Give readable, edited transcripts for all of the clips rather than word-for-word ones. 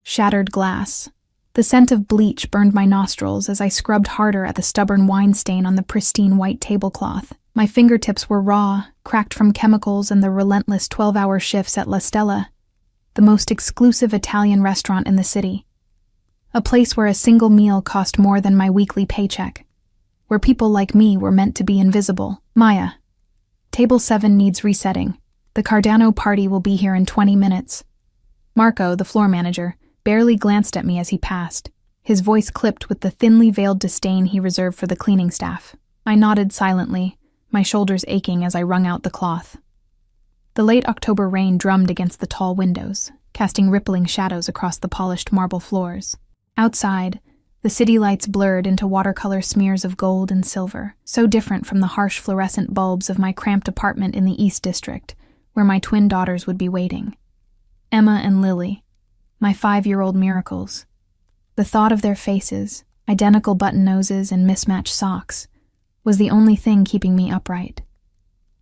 Shattered glass. The scent of bleach burned my nostrils as I scrubbed harder at the stubborn wine stain on the pristine white tablecloth. My fingertips were raw, cracked from chemicals and the relentless 12-hour shifts at La Stella, the most exclusive Italian restaurant in the city. A place where a single meal cost more than my weekly paycheck. Where people like me were meant to be invisible. Maya. Table 7 needs resetting. The Cardano party will be here in 20 minutes. Marco, the floor manager, barely glanced at me as he passed, his voice clipped with the thinly veiled disdain he reserved for the cleaning staff. I nodded silently, my shoulders aching as I wrung out the cloth. The late October rain drummed against the tall windows, casting rippling shadows across the polished marble floors. Outside, the city lights blurred into watercolor smears of gold and silver, so different from the harsh fluorescent bulbs of my cramped apartment in the East District, where my twin daughters would be waiting. Emma and Lily, my 5-year-old miracles. The thought of their faces, identical button noses and mismatched socks, was the only thing keeping me upright.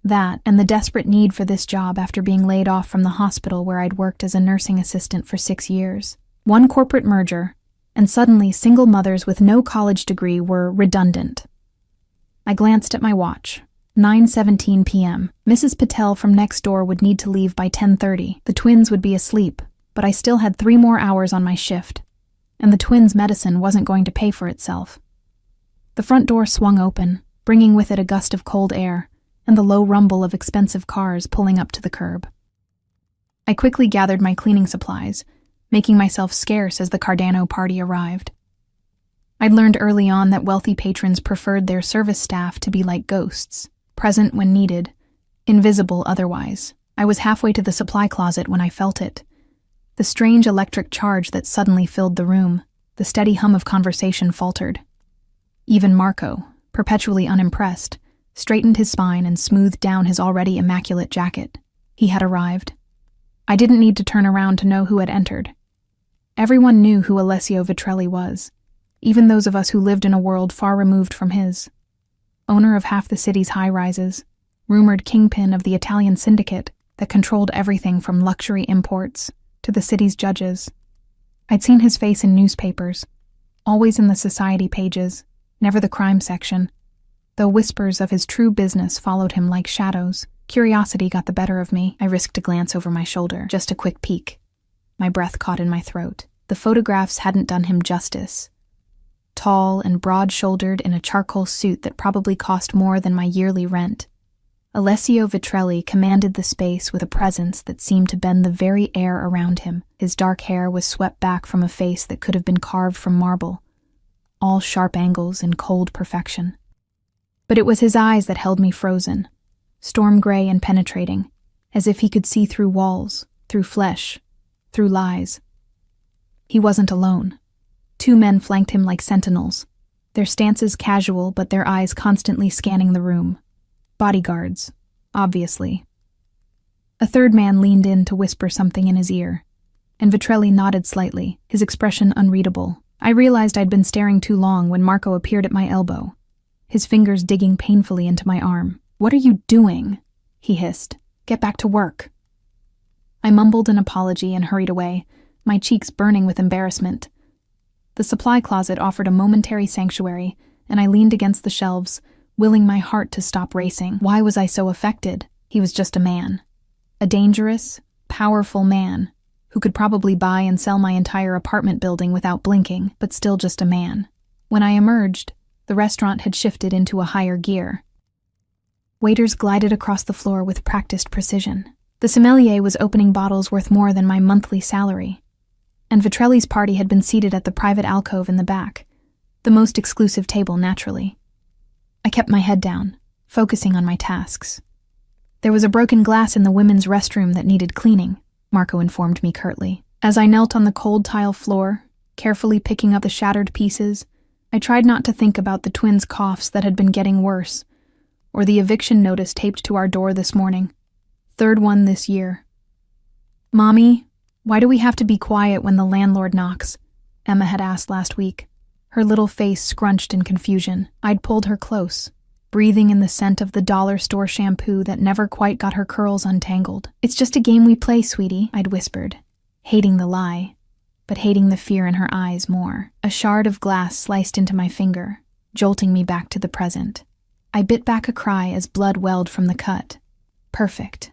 That, and the desperate need for this job after being laid off from the hospital where I'd worked as a nursing assistant for 6 years. One corporate merger, and suddenly single mothers with no college degree were redundant. I glanced at my watch. 9:17 p.m. Mrs. Patel from next door would need to leave by 10:30. The twins would be asleep, but I still had 3 more hours on my shift, and the twins' medicine wasn't going to pay for itself. The front door swung open, bringing with it a gust of cold air and the low rumble of expensive cars pulling up to the curb. I quickly gathered my cleaning supplies, making myself scarce as the Cardano party arrived. I'd learned early on that wealthy patrons preferred their service staff to be like ghosts, present when needed, invisible otherwise. I was halfway to the supply closet when I felt it. The strange electric charge that suddenly filled the room, the steady hum of conversation faltered. Even Marco, perpetually unimpressed, straightened his spine and smoothed down his already immaculate jacket. He had arrived. I didn't need to turn around to know who had entered. Everyone knew who Alessio Vitrelli was, even those of us who lived in a world far removed from his. Owner of half the city's high-rises, rumored kingpin of the Italian syndicate that controlled everything from luxury imports to the city's judges. I'd seen his face in newspapers, always in the society pages, never the crime section, though whispers of his true business followed him like shadows. Curiosity got the better of me. I risked a glance over my shoulder, just a quick peek. My breath caught in my throat. The photographs hadn't done him justice. Tall and broad-shouldered in a charcoal suit that probably cost more than my yearly rent, Alessio Vitrelli commanded the space with a presence that seemed to bend the very air around him. His dark hair was swept back from a face that could have been carved from marble, all sharp angles and cold perfection. But it was his eyes that held me frozen, storm gray and penetrating, as if he could see through walls, through flesh, through lies. He wasn't alone. 2 men flanked him like sentinels, their stances casual but their eyes constantly scanning the room. Bodyguards, obviously. A 3rd man leaned in to whisper something in his ear, and Vitrelli nodded slightly, his expression unreadable. I realized I'd been staring too long when Marco appeared at my elbow, his fingers digging painfully into my arm. "What are you doing?" he hissed. "Get back to work." I mumbled an apology and hurried away, my cheeks burning with embarrassment. The supply closet offered a momentary sanctuary, and I leaned against the shelves, willing my heart to stop racing. Why was I so affected? He was just a man. A dangerous, powerful man who could probably buy and sell my entire apartment building without blinking, but still just a man. When I emerged, the restaurant had shifted into a higher gear. Waiters glided across the floor with practiced precision. The sommelier was opening bottles worth more than my monthly salary. And Vitrelli's party had been seated at the private alcove in the back, the most exclusive table, naturally. I kept my head down, focusing on my tasks. There was a broken glass in the women's restroom that needed cleaning, Marco informed me curtly. As I knelt on the cold tile floor, carefully picking up the shattered pieces, I tried not to think about the twins' coughs that had been getting worse, or the eviction notice taped to our door this morning. 3rd one this year. "Mommy, why do we have to be quiet when the landlord knocks?" Emma had asked last week, her little face scrunched in confusion. I'd pulled her close, breathing in the scent of the dollar store shampoo that never quite got her curls untangled. "It's just a game we play, sweetie," I'd whispered, hating the lie. but hating the fear in her eyes more. A shard of glass sliced into my finger, jolting me back to the present. I bit back a cry as blood welled from the cut. Perfect.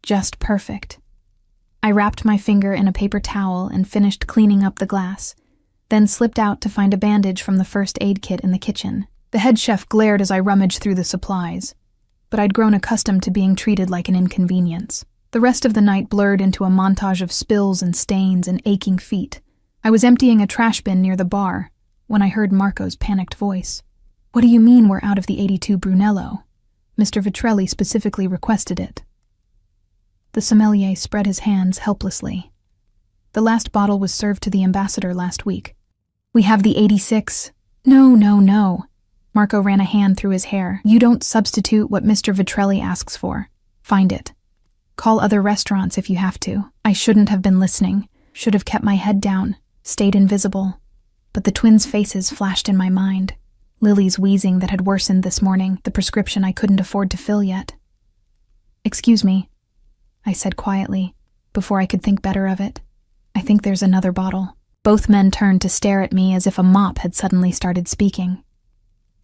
Just perfect. I wrapped my finger in a paper towel and finished cleaning up the glass, then slipped out to find a bandage from the first aid kit in the kitchen. The head chef glared as I rummaged through the supplies, but I'd grown accustomed to being treated like an inconvenience. The rest of the night blurred into a montage of spills and stains and aching feet. I was emptying a trash bin near the bar when I heard Marco's panicked voice. "What do you mean we're out of the 82 Brunello? Mr. Vitrelli specifically requested it." The sommelier spread his hands helplessly. "The last bottle was served to the ambassador last week. We have the 86. No. Marco ran a hand through his hair. "You don't substitute what Mr. Vitrelli asks for. Find it. Call other restaurants if you have to." I shouldn't have been listening. Should have kept my head down, stayed invisible. But the twins' faces flashed in my mind. Lily's wheezing that had worsened this morning, the prescription I couldn't afford to fill yet. "Excuse me," I said quietly, before I could think better of it. "I think there's another bottle." Both men turned to stare at me as if a mop had suddenly started speaking.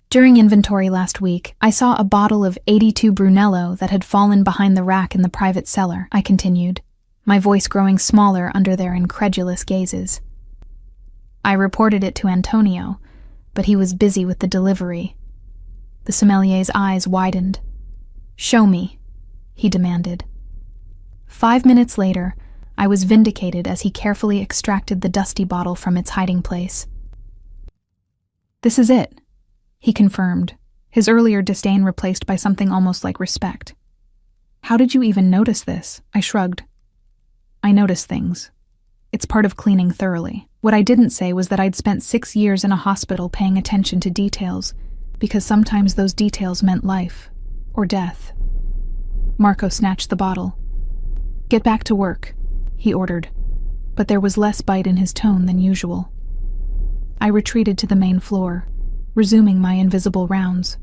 "During inventory last week, I saw a bottle of 82 Brunello that had fallen behind the rack in the private cellar," I continued, my voice growing smaller under their incredulous gazes. "I reported it to Antonio, but he was busy with the delivery." The sommelier's eyes widened. "Show me," he demanded. 5 minutes later, I was vindicated as he carefully extracted the dusty bottle from its hiding place. "This is it," he confirmed, his earlier disdain replaced by something almost like respect. "How did you even notice this?" I shrugged. "I notice things. It's part of cleaning thoroughly." What I didn't say was that I'd spent 6 years in a hospital paying attention to details, because sometimes those details meant life or death. Marco snatched the bottle. "Get back to work," he ordered, but there was less bite in his tone than usual. I retreated to the main floor, resuming my invisible rounds.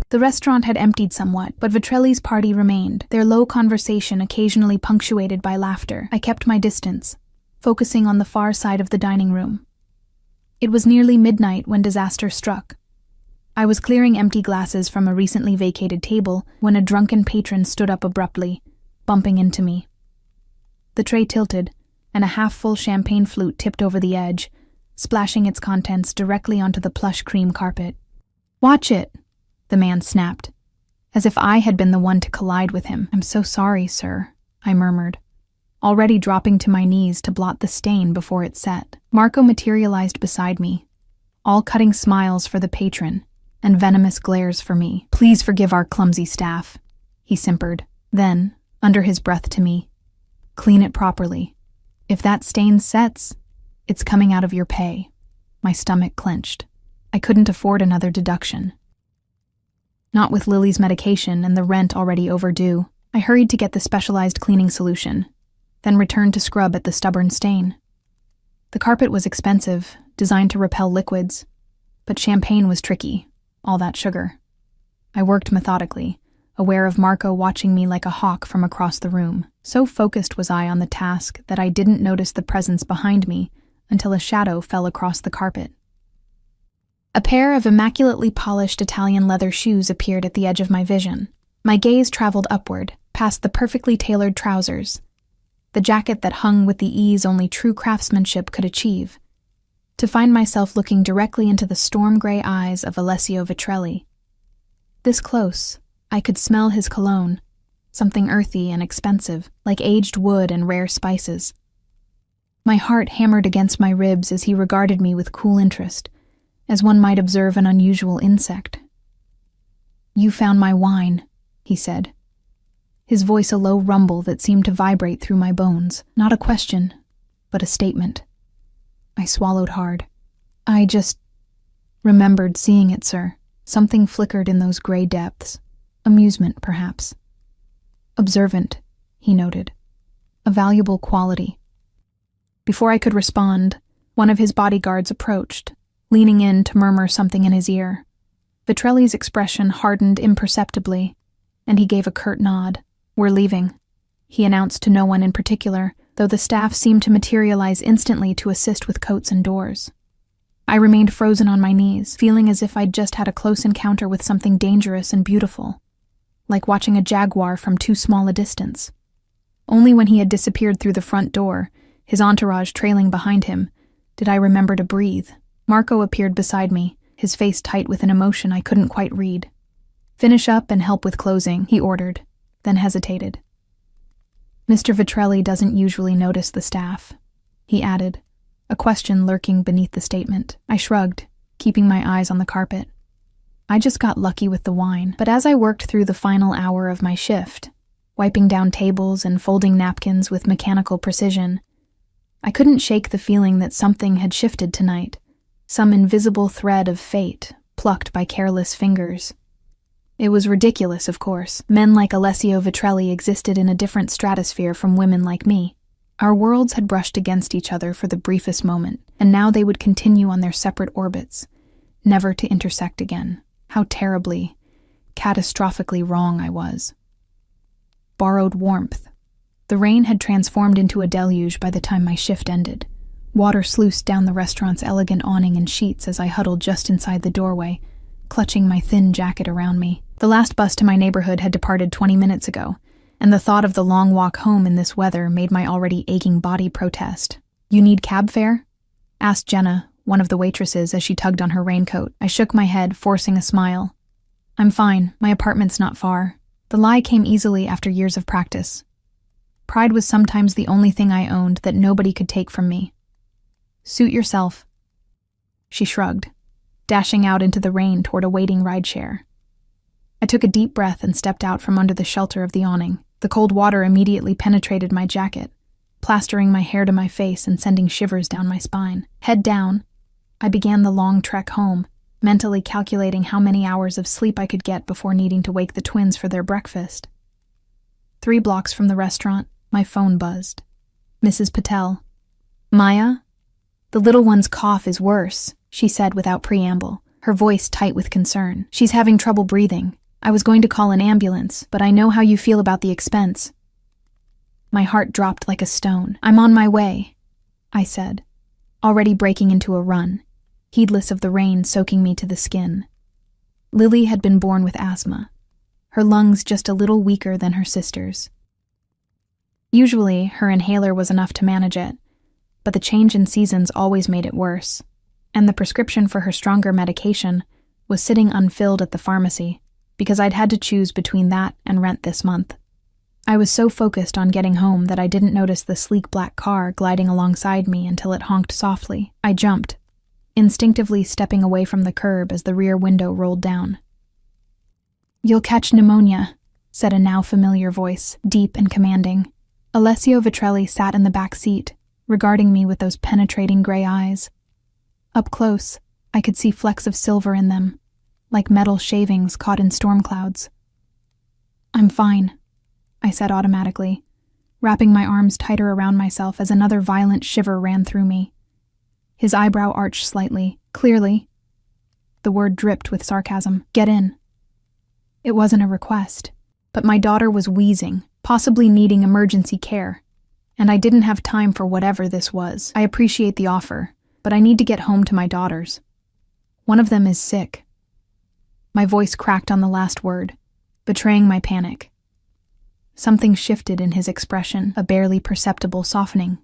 The restaurant had emptied somewhat, but Vitrelli's party remained, their low conversation occasionally punctuated by laughter. I kept my distance, focusing on the far side of the dining room. It was nearly midnight when disaster struck. I was clearing empty glasses from a recently vacated table when a drunken patron stood up abruptly, bumping into me. The tray tilted, and a half-full champagne flute tipped over the edge, splashing its contents directly onto the plush cream carpet. "Watch it," the man snapped, as if I had been the one to collide with him. "I'm so sorry, sir," I murmured, already dropping to my knees to blot the stain before it set. Marco materialized beside me, all cutting smiles for the patron and venomous glares for me. "Please forgive our clumsy staff," he simpered. Then, under his breath to me, "Clean it properly. If that stain sets, it's coming out of your pay." My stomach clenched. I couldn't afford another deduction. Not with Lily's medication and the rent already overdue. I hurried to get the specialized cleaning solution, then returned to scrub at the stubborn stain. The carpet was expensive, designed to repel liquids, but champagne was tricky, all that sugar. I worked methodically, aware of Marco watching me like a hawk from across the room. So focused was I on the task that I didn't notice the presence behind me until a shadow fell across the carpet. A pair of immaculately polished Italian leather shoes appeared at the edge of my vision. My gaze traveled upward, past the perfectly tailored trousers, the jacket that hung with the ease only true craftsmanship could achieve, to find myself looking directly into the storm-gray eyes of Alessio Vitrelli. This close, I could smell his cologne, something earthy and expensive, like aged wood and rare spices. My heart hammered against my ribs as he regarded me with cool interest, as one might observe an unusual insect. "You found my wine," he said, his voice a low rumble that seemed to vibrate through my bones. Not a question, but a statement. I swallowed hard. "I just remembered seeing it, sir." Something flickered in those gray depths. Amusement, perhaps. "Observant," he noted. "A valuable quality." Before I could respond, one of his bodyguards approached, leaning in to murmur something in his ear. Vitrelli's expression hardened imperceptibly, and he gave a curt nod. "We're leaving," he announced to no one in particular, though the staff seemed to materialize instantly to assist with coats and doors. I remained frozen on my knees, feeling as if I'd just had a close encounter with something dangerous and beautiful, like watching a jaguar from too small a distance. Only when he had disappeared through the front door, his entourage trailing behind him, did I remember to breathe. Marco appeared beside me, his face tight with an emotion I couldn't quite read. "Finish up and help with closing," he ordered, then hesitated. "Mr. Vitrelli doesn't usually notice the staff," he added, a question lurking beneath the statement. I shrugged, keeping my eyes on the carpet. I just got lucky with the wine, but as I worked through the final hour of my shift, wiping down tables and folding napkins with mechanical precision, I couldn't shake the feeling that something had shifted tonight, some invisible thread of fate plucked by careless fingers. It was ridiculous, of course. Men like Alessio Vitrelli existed in a different stratosphere from women like me. Our worlds had brushed against each other for the briefest moment, and now they would continue on their separate orbits, never to intersect again. How terribly, catastrophically wrong I was. Borrowed warmth. The rain had transformed into a deluge by the time my shift ended. Water sluiced down the restaurant's elegant awning and sheets as I huddled just inside the doorway, clutching my thin jacket around me. The last bus to my neighborhood had departed 20 minutes ago, and the thought of the long walk home in this weather made my already aching body protest. "You need cab fare?" asked Jenna, one of the waitresses, as she tugged on her raincoat. I shook my head, forcing a smile. "I'm fine. My apartment's not far." The lie came easily after years of practice. Pride was sometimes the only thing I owned that nobody could take from me. "Suit yourself." She shrugged, dashing out into the rain toward a waiting rideshare. I took a deep breath and stepped out from under the shelter of the awning. The cold water immediately penetrated my jacket, plastering my hair to my face and sending shivers down my spine. Head down, I began the long trek home, mentally calculating how many hours of sleep I could get before needing to wake the twins for their breakfast. 3 blocks from the restaurant, my phone buzzed. Mrs. Patel. "Maya? The little one's cough is worse," she said without preamble, her voice tight with concern. "She's having trouble breathing. I was going to call an ambulance, but I know how you feel about the expense." My heart dropped like a stone. "I'm on my way," I said, already breaking into a run, heedless of the rain soaking me to the skin. Lily had been born with asthma, her lungs just a little weaker than her sister's. Usually, her inhaler was enough to manage it, but the change in seasons always made it worse, and the prescription for her stronger medication was sitting unfilled at the pharmacy, because I'd had to choose between that and rent this month. I was so focused on getting home that I didn't notice the sleek black car gliding alongside me until it honked softly. I jumped, instinctively stepping away from the curb as the rear window rolled down. "You'll catch pneumonia," said a now familiar voice, deep and commanding. Alessio Vitrelli sat in the back seat, regarding me with those penetrating gray eyes. Up close, I could see flecks of silver in them, like metal shavings caught in storm clouds. "I'm fine," I said automatically, wrapping my arms tighter around myself as another violent shiver ran through me. His eyebrow arched slightly. "Clearly." The word dripped with sarcasm. "Get in." It wasn't a request, but my daughter was wheezing, possibly needing emergency care, and I didn't have time for whatever this was. "I appreciate the offer, but I need to get home to my daughters. One of them is sick." My voice cracked on the last word, betraying my panic. Something shifted in his expression, a barely perceptible softening.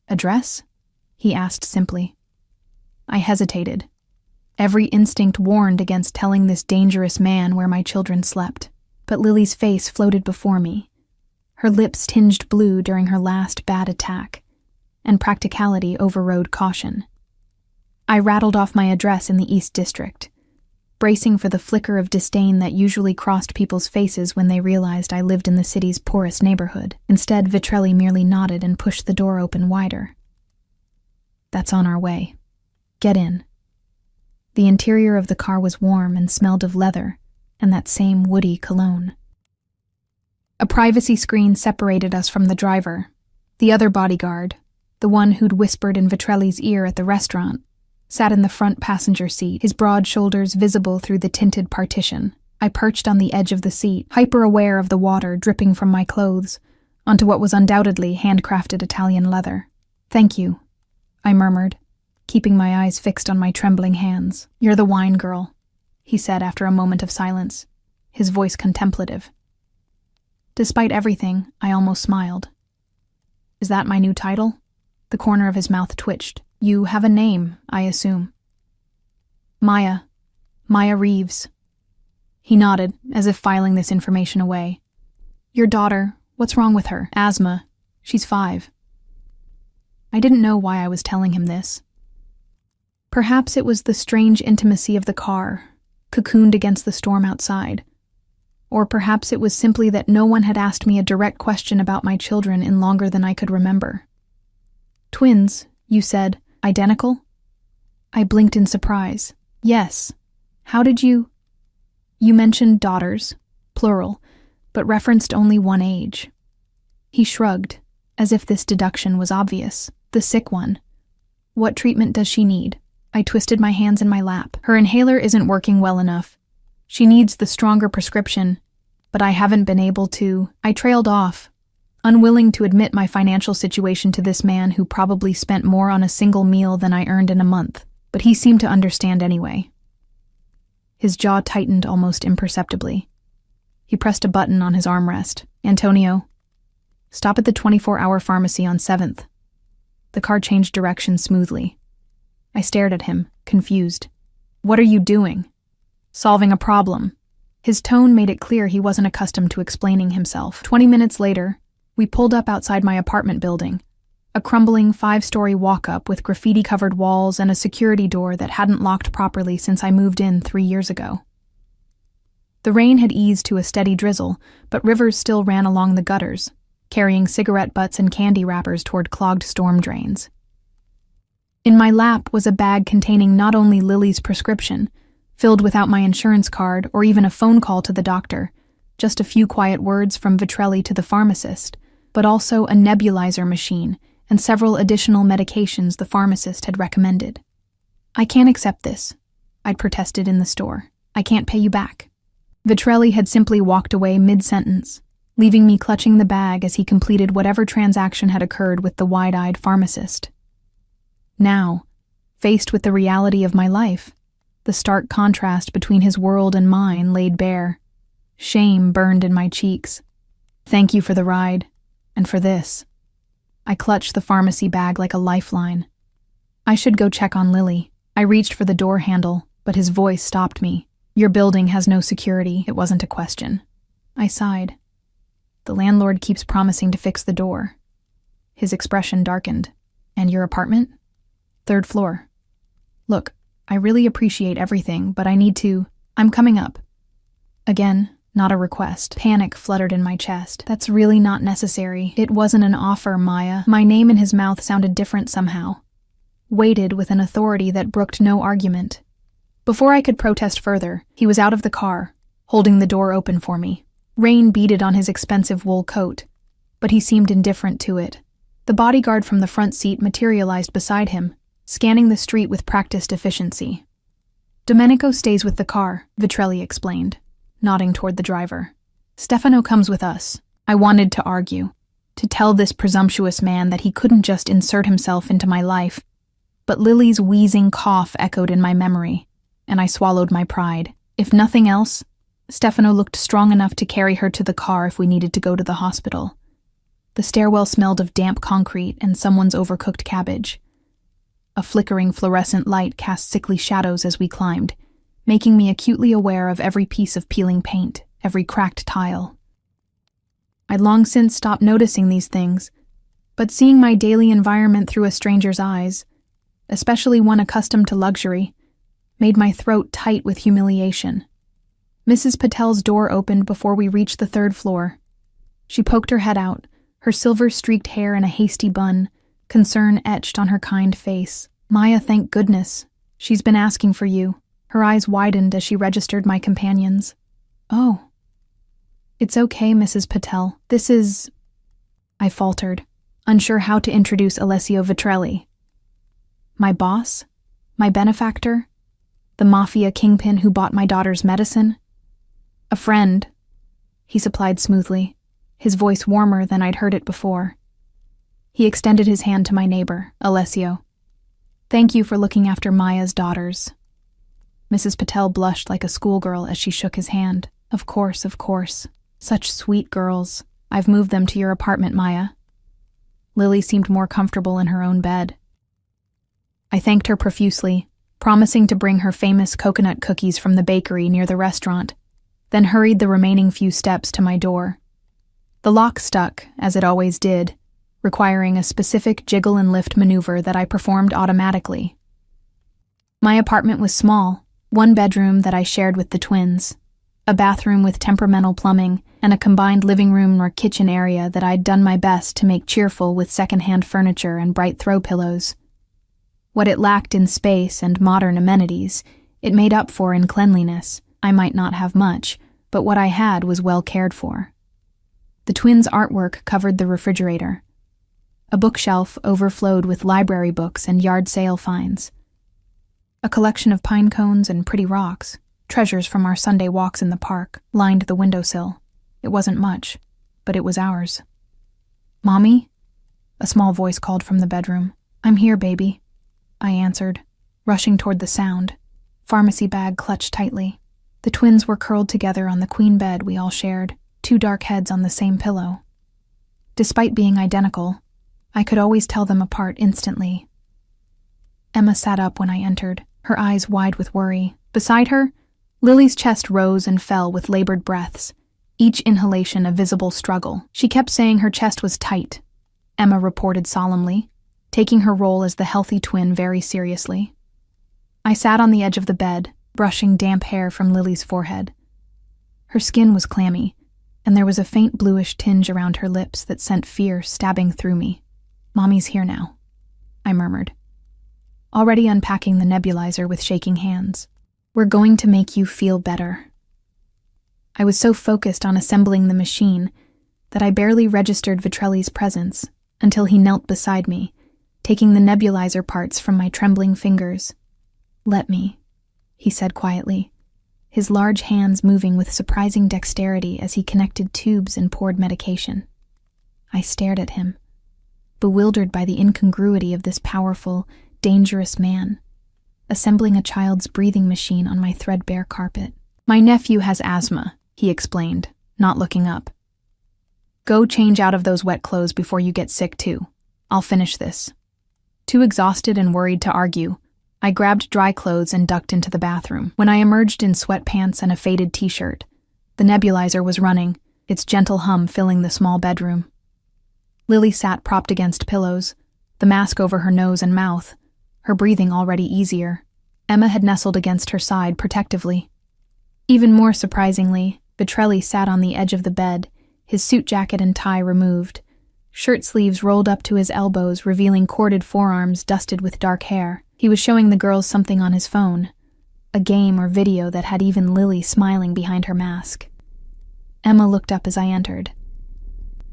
"Address?" he asked simply. I hesitated. Every instinct warned against telling this dangerous man where my children slept, but Lily's face floated before me, her lips tinged blue during her last bad attack, and practicality overrode caution. I rattled off my address in the East District, bracing for the flicker of disdain that usually crossed people's faces when they realized I lived in the city's poorest neighborhood. Instead, Vitrelli merely nodded and pushed the door open wider. "That's on our way. Get in." The interior of the car was warm and smelled of leather and that same woody cologne. A privacy screen separated us from the driver. The other bodyguard, the one who'd whispered in Vitrelli's ear at the restaurant, sat in the front passenger seat, his broad shoulders visible through the tinted partition. I perched on the edge of the seat, hyper-aware of the water dripping from my clothes, onto what was undoubtedly handcrafted Italian leather. "Thank you," I murmured, keeping my eyes fixed on my trembling hands. "You're the wine girl," he said after a moment of silence, his voice contemplative. Despite everything, I almost smiled. "Is that my new title?" The corner of his mouth twitched. "You have a name, I assume." Maya Reeves." He nodded, as if filing this information away. "Your daughter, what's wrong with her?" "Asthma. She's 5. I didn't know why I was telling him this. Perhaps it was the strange intimacy of the car, cocooned against the storm outside. Or perhaps it was simply that no one had asked me a direct question about my children in longer than I could remember. "Twins, you said, identical?" I blinked in surprise. "Yes. How did you—" "You mentioned daughters, plural, but referenced only one age." He shrugged, as if this deduction was obvious. "The sick one. What treatment does she need?" I twisted my hands in my lap. "Her inhaler isn't working well enough. She needs the stronger prescription, but I haven't been able to—" I trailed off, unwilling to admit my financial situation to this man who probably spent more on a single meal than I earned in a month, but he seemed to understand anyway. His jaw tightened almost imperceptibly. He pressed a button on his armrest. "Antonio, stop at the 24-hour pharmacy on 7th. The car changed direction smoothly. I stared at him, confused. "What are you doing?" "Solving a problem." His tone made it clear he wasn't accustomed to explaining himself. 20 minutes later, we pulled up outside my apartment building, a crumbling 5-story walk-up with graffiti-covered walls and a security door that hadn't locked properly since I moved in 3 years ago. The rain had eased to a steady drizzle, but rivers still ran along the gutters, carrying cigarette butts and candy wrappers toward clogged storm drains. In my lap was a bag containing not only Lily's prescription, filled without my insurance card or even a phone call to the doctor, just a few quiet words from Vitrelli to the pharmacist, but also a nebulizer machine and several additional medications the pharmacist had recommended. "I can't accept this," I'd protested in the store. "I can't pay you back." Vitrelli had simply walked away mid-sentence, leaving me clutching the bag as he completed whatever transaction had occurred with the wide-eyed pharmacist. Now, faced with the reality of my life, the stark contrast between his world and mine laid bare. Shame burned in my cheeks. "Thank you for the ride, and for this." I clutched the pharmacy bag like a lifeline. "I should go check on Lily." I reached for the door handle, but his voice stopped me. "Your building has no security." It wasn't a question. I sighed. "The landlord keeps promising to fix the door." His expression darkened. "And your apartment?" "3rd floor." "Look, I really appreciate everything, but I need to— I'm coming up." Again, not a request. Panic fluttered in my chest. "That's really not necessary." It wasn't an offer, Maya. My name in his mouth sounded different somehow, weighted with an authority that brooked no argument. Before I could protest further, he was out of the car, holding the door open for me. Rain beaded on his expensive wool coat, but he seemed indifferent to it. The bodyguard from the front seat materialized beside him, scanning the street with practiced efficiency. "Domenico stays with the car," Vitrelli explained, nodding toward the driver. "Stefano comes with us." I wanted to argue, to tell this presumptuous man that he couldn't just insert himself into my life, but Lily's wheezing cough echoed in my memory, and I swallowed my pride. If nothing else, Stefano looked strong enough to carry her to the car if we needed to go to the hospital. The stairwell smelled of damp concrete and someone's overcooked cabbage. A flickering fluorescent light cast sickly shadows as we climbed, making me acutely aware of every piece of peeling paint, every cracked tile. I'd long since stopped noticing these things, but seeing my daily environment through a stranger's eyes, especially one accustomed to luxury, made my throat tight with humiliation. Mrs. Patel's door opened before we reached the 3rd floor. She poked her head out, her silver-streaked hair in a hasty bun, concern etched on her kind face. "Maya, thank goodness. She's been asking for you." Her eyes widened as she registered my companions. "Oh. It's okay, Mrs. Patel. This is—" I faltered, unsure how to introduce Alessio Vitrelli. My boss? My benefactor? The mafia kingpin who bought my daughter's medicine? "A friend," he supplied smoothly. his voice warmer than I'd heard it before. He extended his hand to my neighbor, Alessio. "Thank you for looking after Maya's daughters." Mrs. Patel blushed like a schoolgirl as she shook his hand. Of course. Such sweet girls. I've moved them to your apartment, Maya." Lily seemed more comfortable in her own bed. I thanked her profusely, promising to bring her famous coconut cookies from the bakery near the restaurant, then hurried the remaining few steps to my door. The lock stuck, as it always did, requiring a specific jiggle and lift maneuver that I performed automatically. My apartment was small, one bedroom that I shared with the twins, a bathroom with temperamental plumbing, and a combined living room or kitchen area that I'd done my best to make cheerful with secondhand furniture and bright throw pillows. What it lacked in space and modern amenities, it made up for in cleanliness. I might not have much, but what I had was well cared for. The twins' artwork covered the refrigerator. A bookshelf overflowed with library books and yard sale finds. A collection of pine cones and pretty rocks, treasures from our Sunday walks in the park, lined the windowsill. It wasn't much, but it was ours. "Mommy?" A small voice called from the bedroom. "I'm here, baby," I answered, rushing toward the sound, pharmacy bag clutched tightly. The twins were curled together on the queen bed we all shared, two dark heads on the same pillow. Despite being identical, I could always tell them apart instantly. Emma sat up when I entered, her eyes wide with worry. Beside her, Lily's chest rose and fell with labored breaths, each inhalation a visible struggle. She kept saying her chest was tight, Emma reported solemnly, taking her role as the healthy twin very seriously. I sat on the edge of the bed, brushing damp hair from Lily's forehead. Her skin was clammy, and there was a faint bluish tinge around her lips that sent fear stabbing through me. "Mommy's here now," I murmured, already unpacking the nebulizer with shaking hands. "We're going to make you feel better." I was so focused on assembling the machine that I barely registered Vitrelli's presence until he knelt beside me, taking the nebulizer parts from my trembling fingers. "Let me," he said quietly, his large hands moving with surprising dexterity as he connected tubes and poured medication. I stared at him, bewildered by the incongruity of this powerful, dangerous man, assembling a child's breathing machine on my threadbare carpet. "My nephew has asthma," he explained, not looking up. "Go change out of those wet clothes before you get sick too. I'll finish this." Too exhausted and worried to argue, I grabbed dry clothes and ducked into the bathroom. When I emerged in sweatpants and a faded t-shirt, the nebulizer was running, its gentle hum filling the small bedroom. Lily sat propped against pillows, the mask over her nose and mouth, her breathing already easier. Emma had nestled against her side protectively. Even more surprisingly, Vitrelli sat on the edge of the bed, his suit jacket and tie removed, shirt sleeves rolled up to his elbows, revealing corded forearms dusted with dark hair. He was showing the girls something on his phone, a game or video that had even Lily smiling behind her mask. Emma looked up as I entered.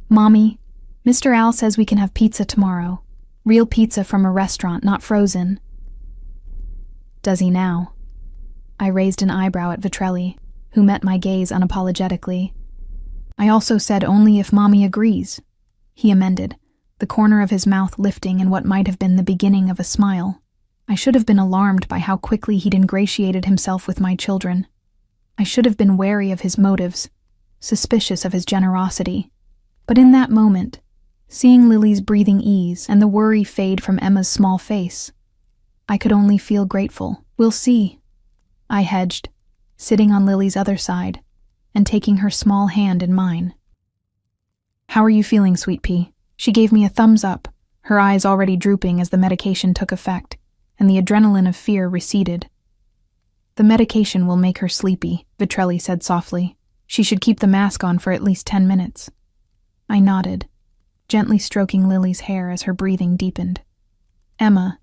"Mommy, Mr. Al says we can have pizza tomorrow. Real pizza from a restaurant, not frozen." "Does he now?" I raised an eyebrow at Vitrelli, who met my gaze unapologetically. "I also said only if Mommy agrees," he amended, the corner of his mouth lifting in what might have been the beginning of a smile. I should have been alarmed by how quickly he'd ingratiated himself with my children. I should have been wary of his motives, suspicious of his generosity. But in that moment, seeing Lily's breathing ease and the worry fade from Emma's small face, I could only feel grateful. "We'll see," I hedged, sitting on Lily's other side and taking her small hand in mine. "How are you feeling, Sweet Pea?" She gave me a thumbs up, her eyes already drooping as the medication took effect, and the adrenaline of fear receded. "The medication will make her sleepy," Vitrelli said softly. "She should keep the mask on for at least 10 minutes. I nodded, gently stroking Lily's hair as her breathing deepened. Emma,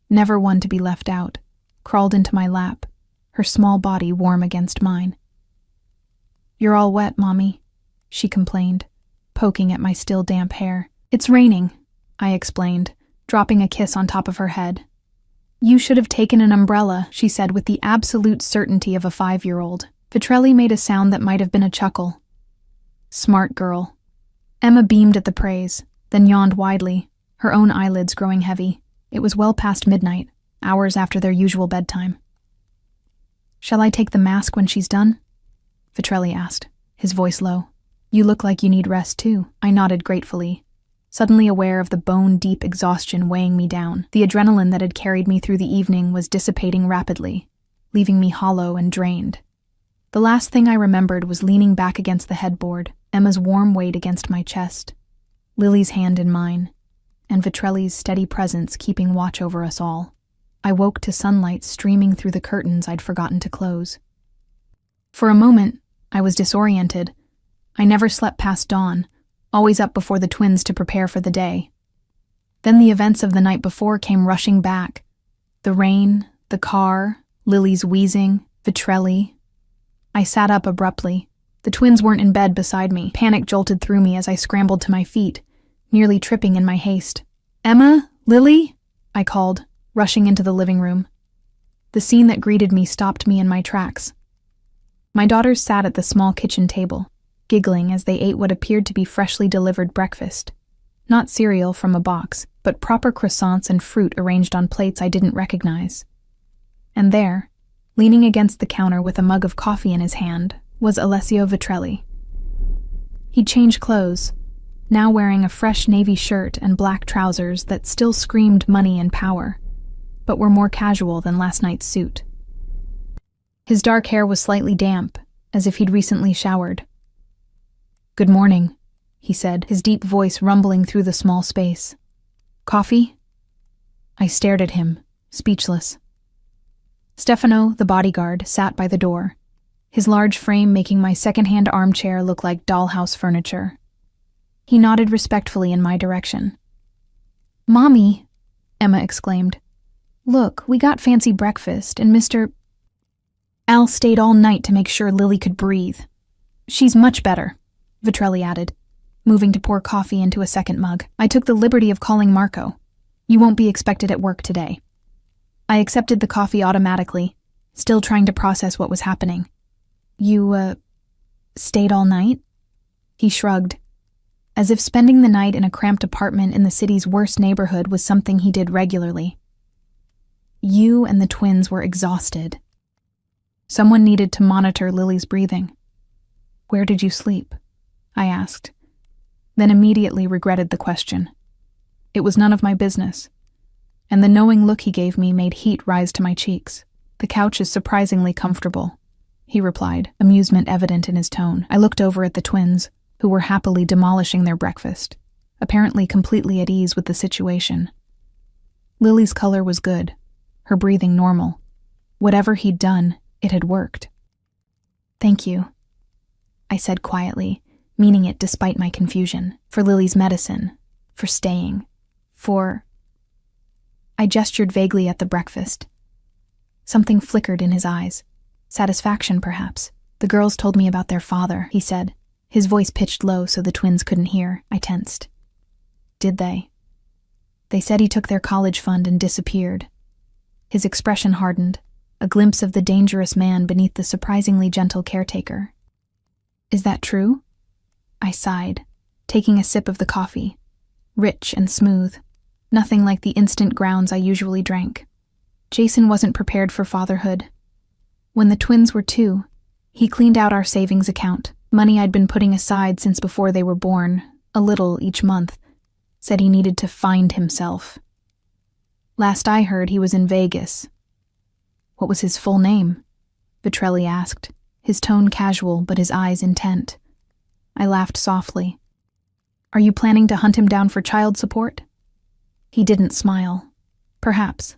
never one to be left out, crawled into my lap, her small body warm against mine. "You're all wet, Mommy," she complained, poking at my still damp hair. "It's raining," I explained, dropping a kiss on top of her head. "You should have taken an umbrella," she said with the absolute certainty of a 5-year-old. Vitrelli made a sound that might have been a chuckle. "Smart girl," Emma beamed at the praise, then yawned widely, her own eyelids growing heavy. It was well past midnight, hours after their usual bedtime. "Shall I take the mask when she's done?" Vitrelli asked, his voice low. "You look like you need rest too." I nodded gratefully, suddenly aware of the bone-deep exhaustion weighing me down. The adrenaline that had carried me through the evening was dissipating rapidly, leaving me hollow and drained. The last thing I remembered was leaning back against the headboard, Emma's warm weight against my chest, Lily's hand in mine, and Vitrelli's steady presence keeping watch over us all. I woke to sunlight streaming through the curtains I'd forgotten to close. For a moment, I was disoriented. I never slept past dawn, always up before the twins to prepare for the day. Then the events of the night before came rushing back. The rain, the car, Lily's wheezing, Vitrelli. I sat up abruptly. The twins weren't in bed beside me. Panic jolted through me as I scrambled to my feet, nearly tripping in my haste. "Emma? Lily?" I called, rushing into the living room. The scene that greeted me stopped me in my tracks. My daughters sat at the small kitchen table, giggling as they ate what appeared to be freshly delivered breakfast. Not cereal from a box, but proper croissants and fruit arranged on plates I didn't recognize. And there, leaning against the counter with a mug of coffee in his hand, was Alessio Vitrelli. He'd changed clothes, now wearing a fresh navy shirt and black trousers that still screamed money and power, but were more casual than last night's suit. His dark hair was slightly damp, as if he'd recently showered. "Good morning," he said, his deep voice rumbling through the small space. "Coffee?" I stared at him, speechless. Stefano, the bodyguard, sat by the door, his large frame making my second-hand armchair look like dollhouse furniture. He nodded respectfully in my direction. "Mommy," Emma exclaimed. "Look, we got fancy breakfast, and Mr. Al stayed all night to make sure Lily could breathe. She's much better," Vitrelli added, moving to pour coffee into a second mug. "I took the liberty of calling Marco. You won't be expected at work today." I accepted the coffee automatically, still trying to process what was happening. You, stayed all night?" He shrugged, as if spending the night in a cramped apartment in the city's worst neighborhood was something he did regularly. "You and the twins were exhausted. Someone needed to monitor Lily's breathing." "Where did you sleep?" I asked, then immediately regretted the question. It was none of my business, and the knowing look he gave me made heat rise to my cheeks. "The couch is surprisingly comfortable," he replied, amusement evident in his tone. I looked over at the twins, who were happily demolishing their breakfast, apparently completely at ease with the situation. Lily's color was good, her breathing normal. Whatever he'd done, it had worked. "Thank you," I said quietly, meaning it despite my confusion. "For Lily's medicine, for staying, for—" I gestured vaguely at the breakfast. Something flickered in his eyes. Satisfaction, perhaps. "The girls told me about their father," he said, his voice pitched low so the twins couldn't hear. I tensed. "Did they?" "They said he took their college fund and disappeared." His expression hardened, a glimpse of the dangerous man beneath the surprisingly gentle caretaker. "Is that true?" I sighed, taking a sip of the coffee. Rich and smooth, nothing like the instant grounds I usually drank. Jason wasn't prepared for fatherhood. When the twins were 2, he cleaned out our savings account, money I'd been putting aside since before they were born, a little each month, said he needed to find himself. Last I heard, he was in Vegas. "What was his full name?" Vitrelli asked, his tone casual but his eyes intent. I laughed softly. "Are you planning to hunt him down for child support?" He didn't smile. Perhaps.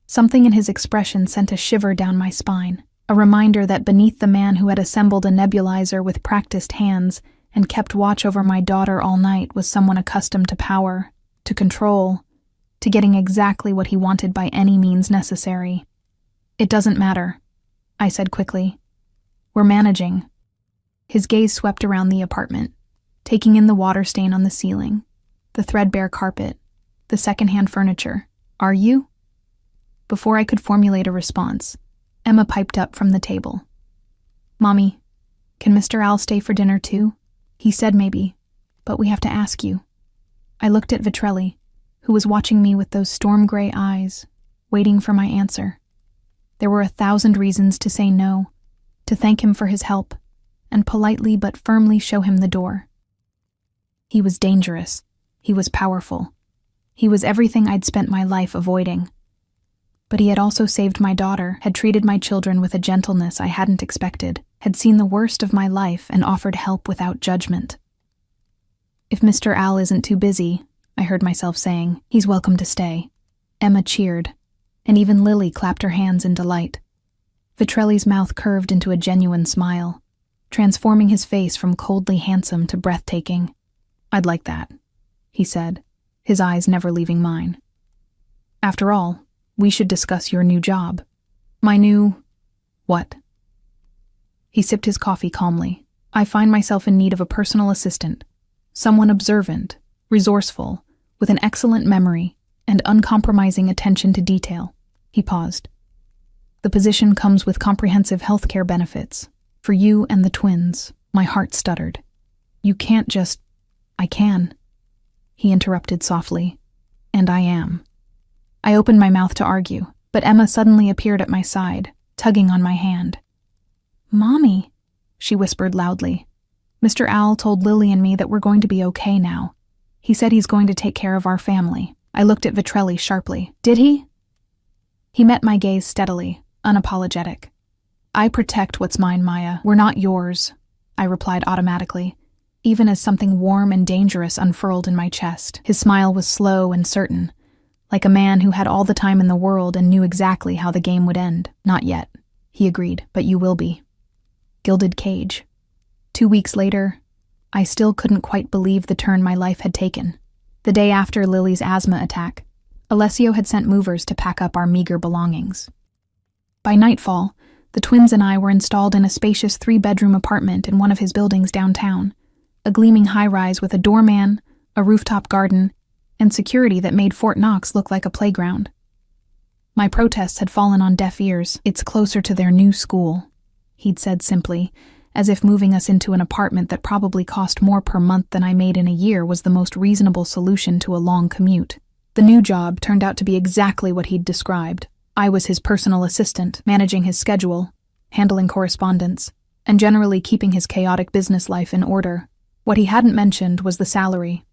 Something in his expression sent a shiver down my spine, a reminder that beneath the man who had assembled a nebulizer with practiced hands and kept watch over my daughter all night was someone accustomed to power, to control, to getting exactly what he wanted by any means necessary. "It doesn't matter," I said quickly. "We're managing." His gaze swept around the apartment, taking in the water stain on the ceiling, the threadbare carpet, the secondhand furniture. "Are you?" Before I could formulate a response, Emma piped up from the table. "Mommy, can Mr. Al stay for dinner too?" He said maybe, but we have to ask you." I looked at Vitrelli, who was watching me with those storm-gray eyes, waiting for my answer. There were 1,000 reasons to say no, to thank him for his help, and politely but firmly show him the door. He was dangerous. He was powerful. He was everything I'd spent my life avoiding. But he had also saved my daughter, had treated my children with a gentleness I hadn't expected, had seen the worst of my life and offered help without judgment. "If Mr. Al isn't too busy," I heard myself saying, "he's welcome to stay." Emma cheered, and even Lily clapped her hands in delight. Vitrelli's mouth curved into a genuine smile, transforming his face from coldly handsome to breathtaking. "I'd like that," he said, his eyes never leaving mine. "After all, we should discuss your new job." "My new... what?" He sipped his coffee calmly. "I find myself in need of a personal assistant. Someone observant, resourceful, with an excellent memory, and uncompromising attention to detail." He paused. "The position comes with comprehensive healthcare benefits. For you and the twins." My heart stuttered. "You can't just..." "I can," he interrupted softly. "And I am." I opened my mouth to argue, but Emma suddenly appeared at my side, tugging on my hand. "Mommy," she whispered loudly. "Mr. Al told Lily and me that we're going to be okay now. He said he's going to take care of our family." I looked at Vitrelli sharply. "Did he?" He met my gaze steadily, unapologetic. "I protect what's mine, Maya. We're not yours," I replied automatically, even as something warm and dangerous unfurled in my chest. His smile was slow and certain, like a man who had all the time in the world and knew exactly how the game would end. "Not yet," he agreed, "but you will be." Gilded cage. 2 weeks later, I still couldn't quite believe the turn my life had taken. The day after Lily's asthma attack, Alessio had sent movers to pack up our meager belongings. By nightfall, the twins and I were installed in a spacious 3-bedroom apartment in one of his buildings downtown, a gleaming high-rise with a doorman, a rooftop garden, and security that made Fort Knox look like a playground. My protests had fallen on deaf ears. "It's closer to their new school," he'd said simply, as if moving us into an apartment that probably cost more per month than I made in a year was the most reasonable solution to a long commute. The new job turned out to be exactly what he'd described. I was his personal assistant, managing his schedule, handling correspondence, and generally keeping his chaotic business life in order. What he hadn't mentioned was the salary,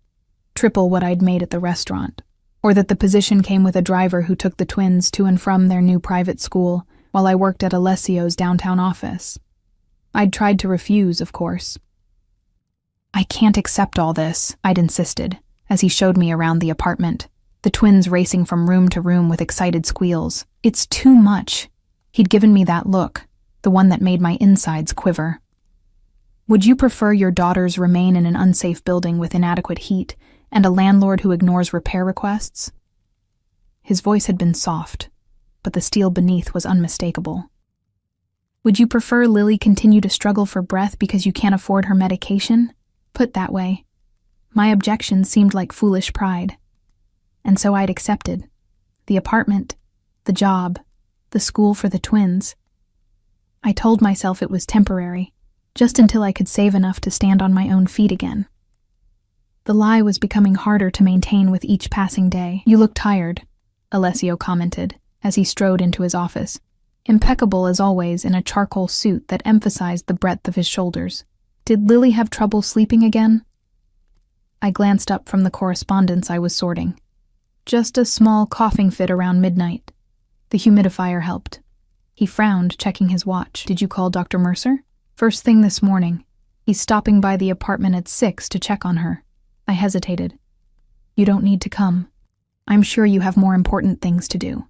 triple what I'd made at the restaurant, or that the position came with a driver who took the twins to and from their new private school while I worked at Alessio's downtown office. I'd tried to refuse, of course. "I can't accept all this," I'd insisted, as he showed me around the apartment, the twins racing from room to room with excited squeals. "It's too much." He'd given me that look, the one that made my insides quiver. "Would you prefer your daughters remain in an unsafe building with inadequate heat and a landlord who ignores repair requests?" His voice had been soft, but the steel beneath was unmistakable. "Would you prefer Lily continue to struggle for breath because you can't afford her medication? Put that way." My objections seemed like foolish pride. And so I'd accepted. The apartment, the job, the school for the twins. I told myself it was temporary, just until I could save enough to stand on my own feet again. The lie was becoming harder to maintain with each passing day. "You look tired," Alessio commented, as he strode into his office, impeccable as always in a charcoal suit that emphasized the breadth of his shoulders. "Did Lily have trouble sleeping again?" I glanced up from the correspondence I was sorting. "Just a small coughing fit around midnight." The humidifier helped. He frowned, checking his watch. "Did you call Dr. Mercer?" "First thing this morning. He's stopping by the apartment at 6 to check on her." I hesitated. "You don't need to come. I'm sure you have more important things to do."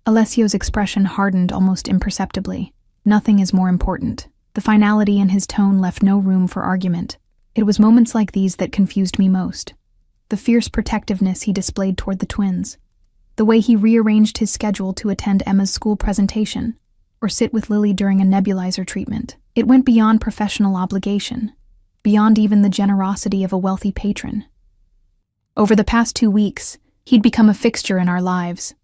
Alessio's expression hardened almost imperceptibly. "Nothing is more important." The finality in his tone left no room for argument. It was moments like these that confused me most. The fierce protectiveness he displayed toward the twins. The way he rearranged his schedule to attend Emma's school presentation, or sit with Lily during a nebulizer treatment. It went beyond professional obligation, beyond even the generosity of a wealthy patron. Over the past 2 weeks, he'd become a fixture in our lives.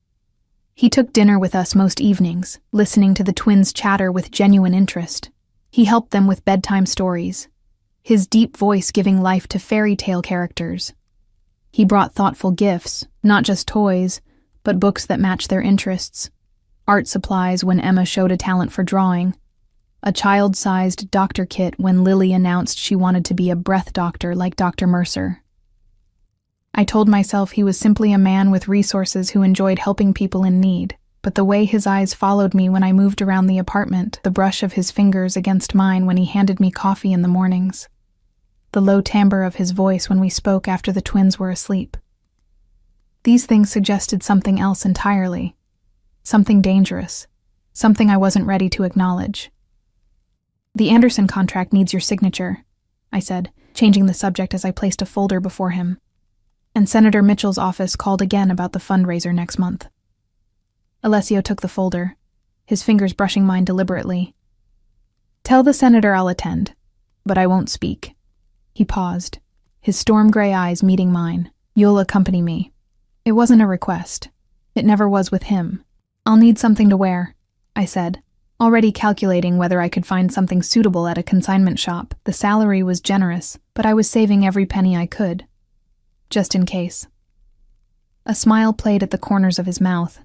He took dinner with us most evenings, listening to the twins chatter with genuine interest. He helped them with bedtime stories, his deep voice giving life to fairy tale characters. He brought thoughtful gifts, not just toys, but books that matched their interests, art supplies when Emma showed a talent for drawing, a child-sized doctor kit when Lily announced she wanted to be a breath doctor like Dr. Mercer. I told myself he was simply a man with resources who enjoyed helping people in need, but the way his eyes followed me when I moved around the apartment, the brush of his fingers against mine when he handed me coffee in the mornings, the low timbre of his voice when we spoke after the twins were asleep. These things suggested something else entirely, something dangerous, something I wasn't ready to acknowledge. "The Anderson contract needs your signature," I said, changing the subject as I placed a folder before him. "And Senator Mitchell's office called again about the fundraiser next month." Alessio took the folder, his fingers brushing mine deliberately. "Tell the senator I'll attend, but I won't speak." He paused, his storm-gray eyes meeting mine. "You'll accompany me." It wasn't a request. It never was with him. "I'll need something to wear," I said, already calculating whether I could find something suitable at a consignment shop. The salary was generous, but I was saving every penny I could, just in case. A smile played at the corners of his mouth.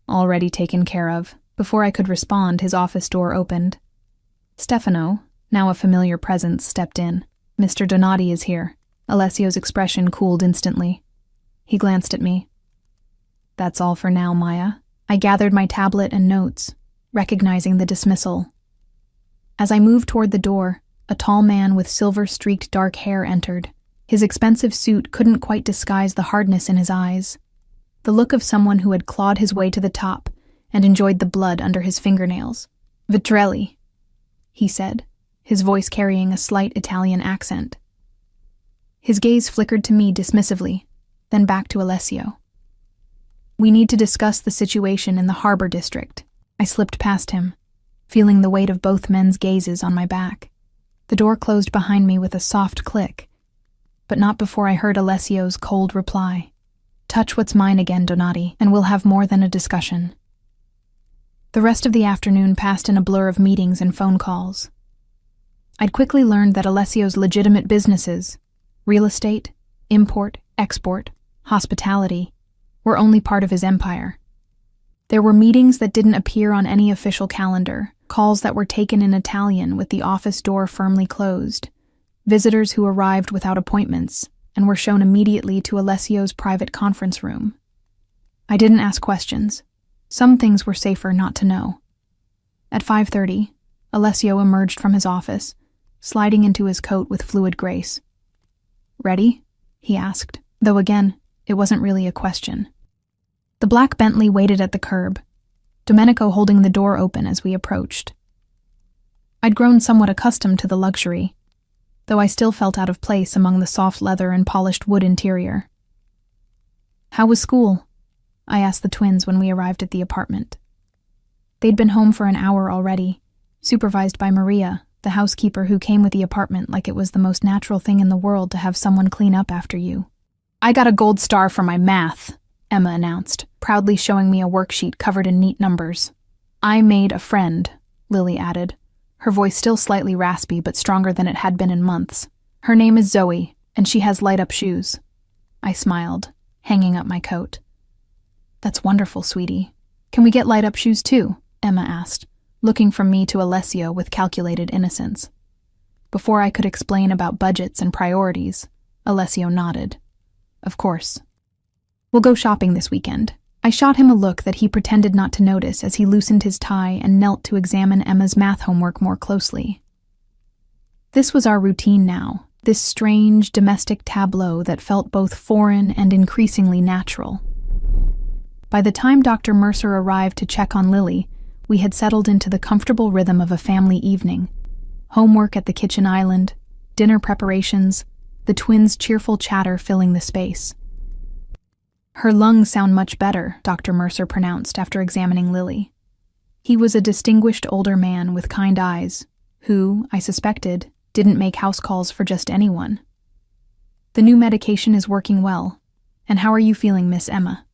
Already taken care of. Before I could respond, his office door opened. Stefano, now a familiar presence, stepped in. "Mr. Donati is here." Alessio's expression cooled instantly. He glanced at me. "That's all for now, Maya." I gathered my tablet and notes, recognizing the dismissal. As I moved toward the door, a tall man with silver-streaked dark hair entered. His expensive suit couldn't quite disguise the hardness in his eyes, the look of someone who had clawed his way to the top and enjoyed the blood under his fingernails. "Vitrelli," he said, his voice carrying a slight Italian accent. His gaze flickered to me dismissively, then back to Alessio. "We need to discuss the situation in the harbor district." I slipped past him, feeling the weight of both men's gazes on my back. The door closed behind me with a soft click, but not before I heard Alessio's cold reply. "Touch what's mine again, Donati, and we'll have more than a discussion." The rest of the afternoon passed in a blur of meetings and phone calls. I'd quickly learned that Alessio's legitimate businesses, real estate, import, export, hospitality, were only part of his empire. There were meetings that didn't appear on any official calendar, calls that were taken in Italian with the office door firmly closed, visitors who arrived without appointments and were shown immediately to Alessio's private conference room. I didn't ask questions. Some things were safer not to know. At 5:30, Alessio emerged from his office, sliding into his coat with fluid grace. "Ready?" he asked, though again, it wasn't really a question. The black Bentley waited at the curb, Domenico holding the door open as we approached. I'd grown somewhat accustomed to the luxury, though I still felt out of place among the soft leather and polished wood interior. "How was school?" I asked the twins when we arrived at the apartment. They'd been home for an hour already, supervised by Maria, the housekeeper who came with the apartment like it was the most natural thing in the world to have someone clean up after you. "I got a gold star for my math," Emma announced, proudly showing me a worksheet covered in neat numbers. "I made a friend," Lily added, her voice still slightly raspy but stronger than it had been in months. "Her name is Zoe, and she has light-up shoes." I smiled, hanging up my coat. "That's wonderful, sweetie. Can we get light-up shoes too?" Emma asked, looking from me to Alessio with calculated innocence. Before I could explain about budgets and priorities, Alessio nodded. "Of course. We'll go shopping this weekend." I shot him a look that he pretended not to notice as he loosened his tie and knelt to examine Emma's math homework more closely. This was our routine now, this strange domestic tableau that felt both foreign and increasingly natural. By the time Dr. Mercer arrived to check on Lily, we had settled into the comfortable rhythm of a family evening. Homework at the kitchen island, dinner preparations, the twins' cheerful chatter filling the space. "Her lungs sound much better," Dr. Mercer pronounced after examining Lily. He was a distinguished older man with kind eyes, who, I suspected, didn't make house calls for just anyone. "The new medication is working well. And how are you feeling, Miss Emma?"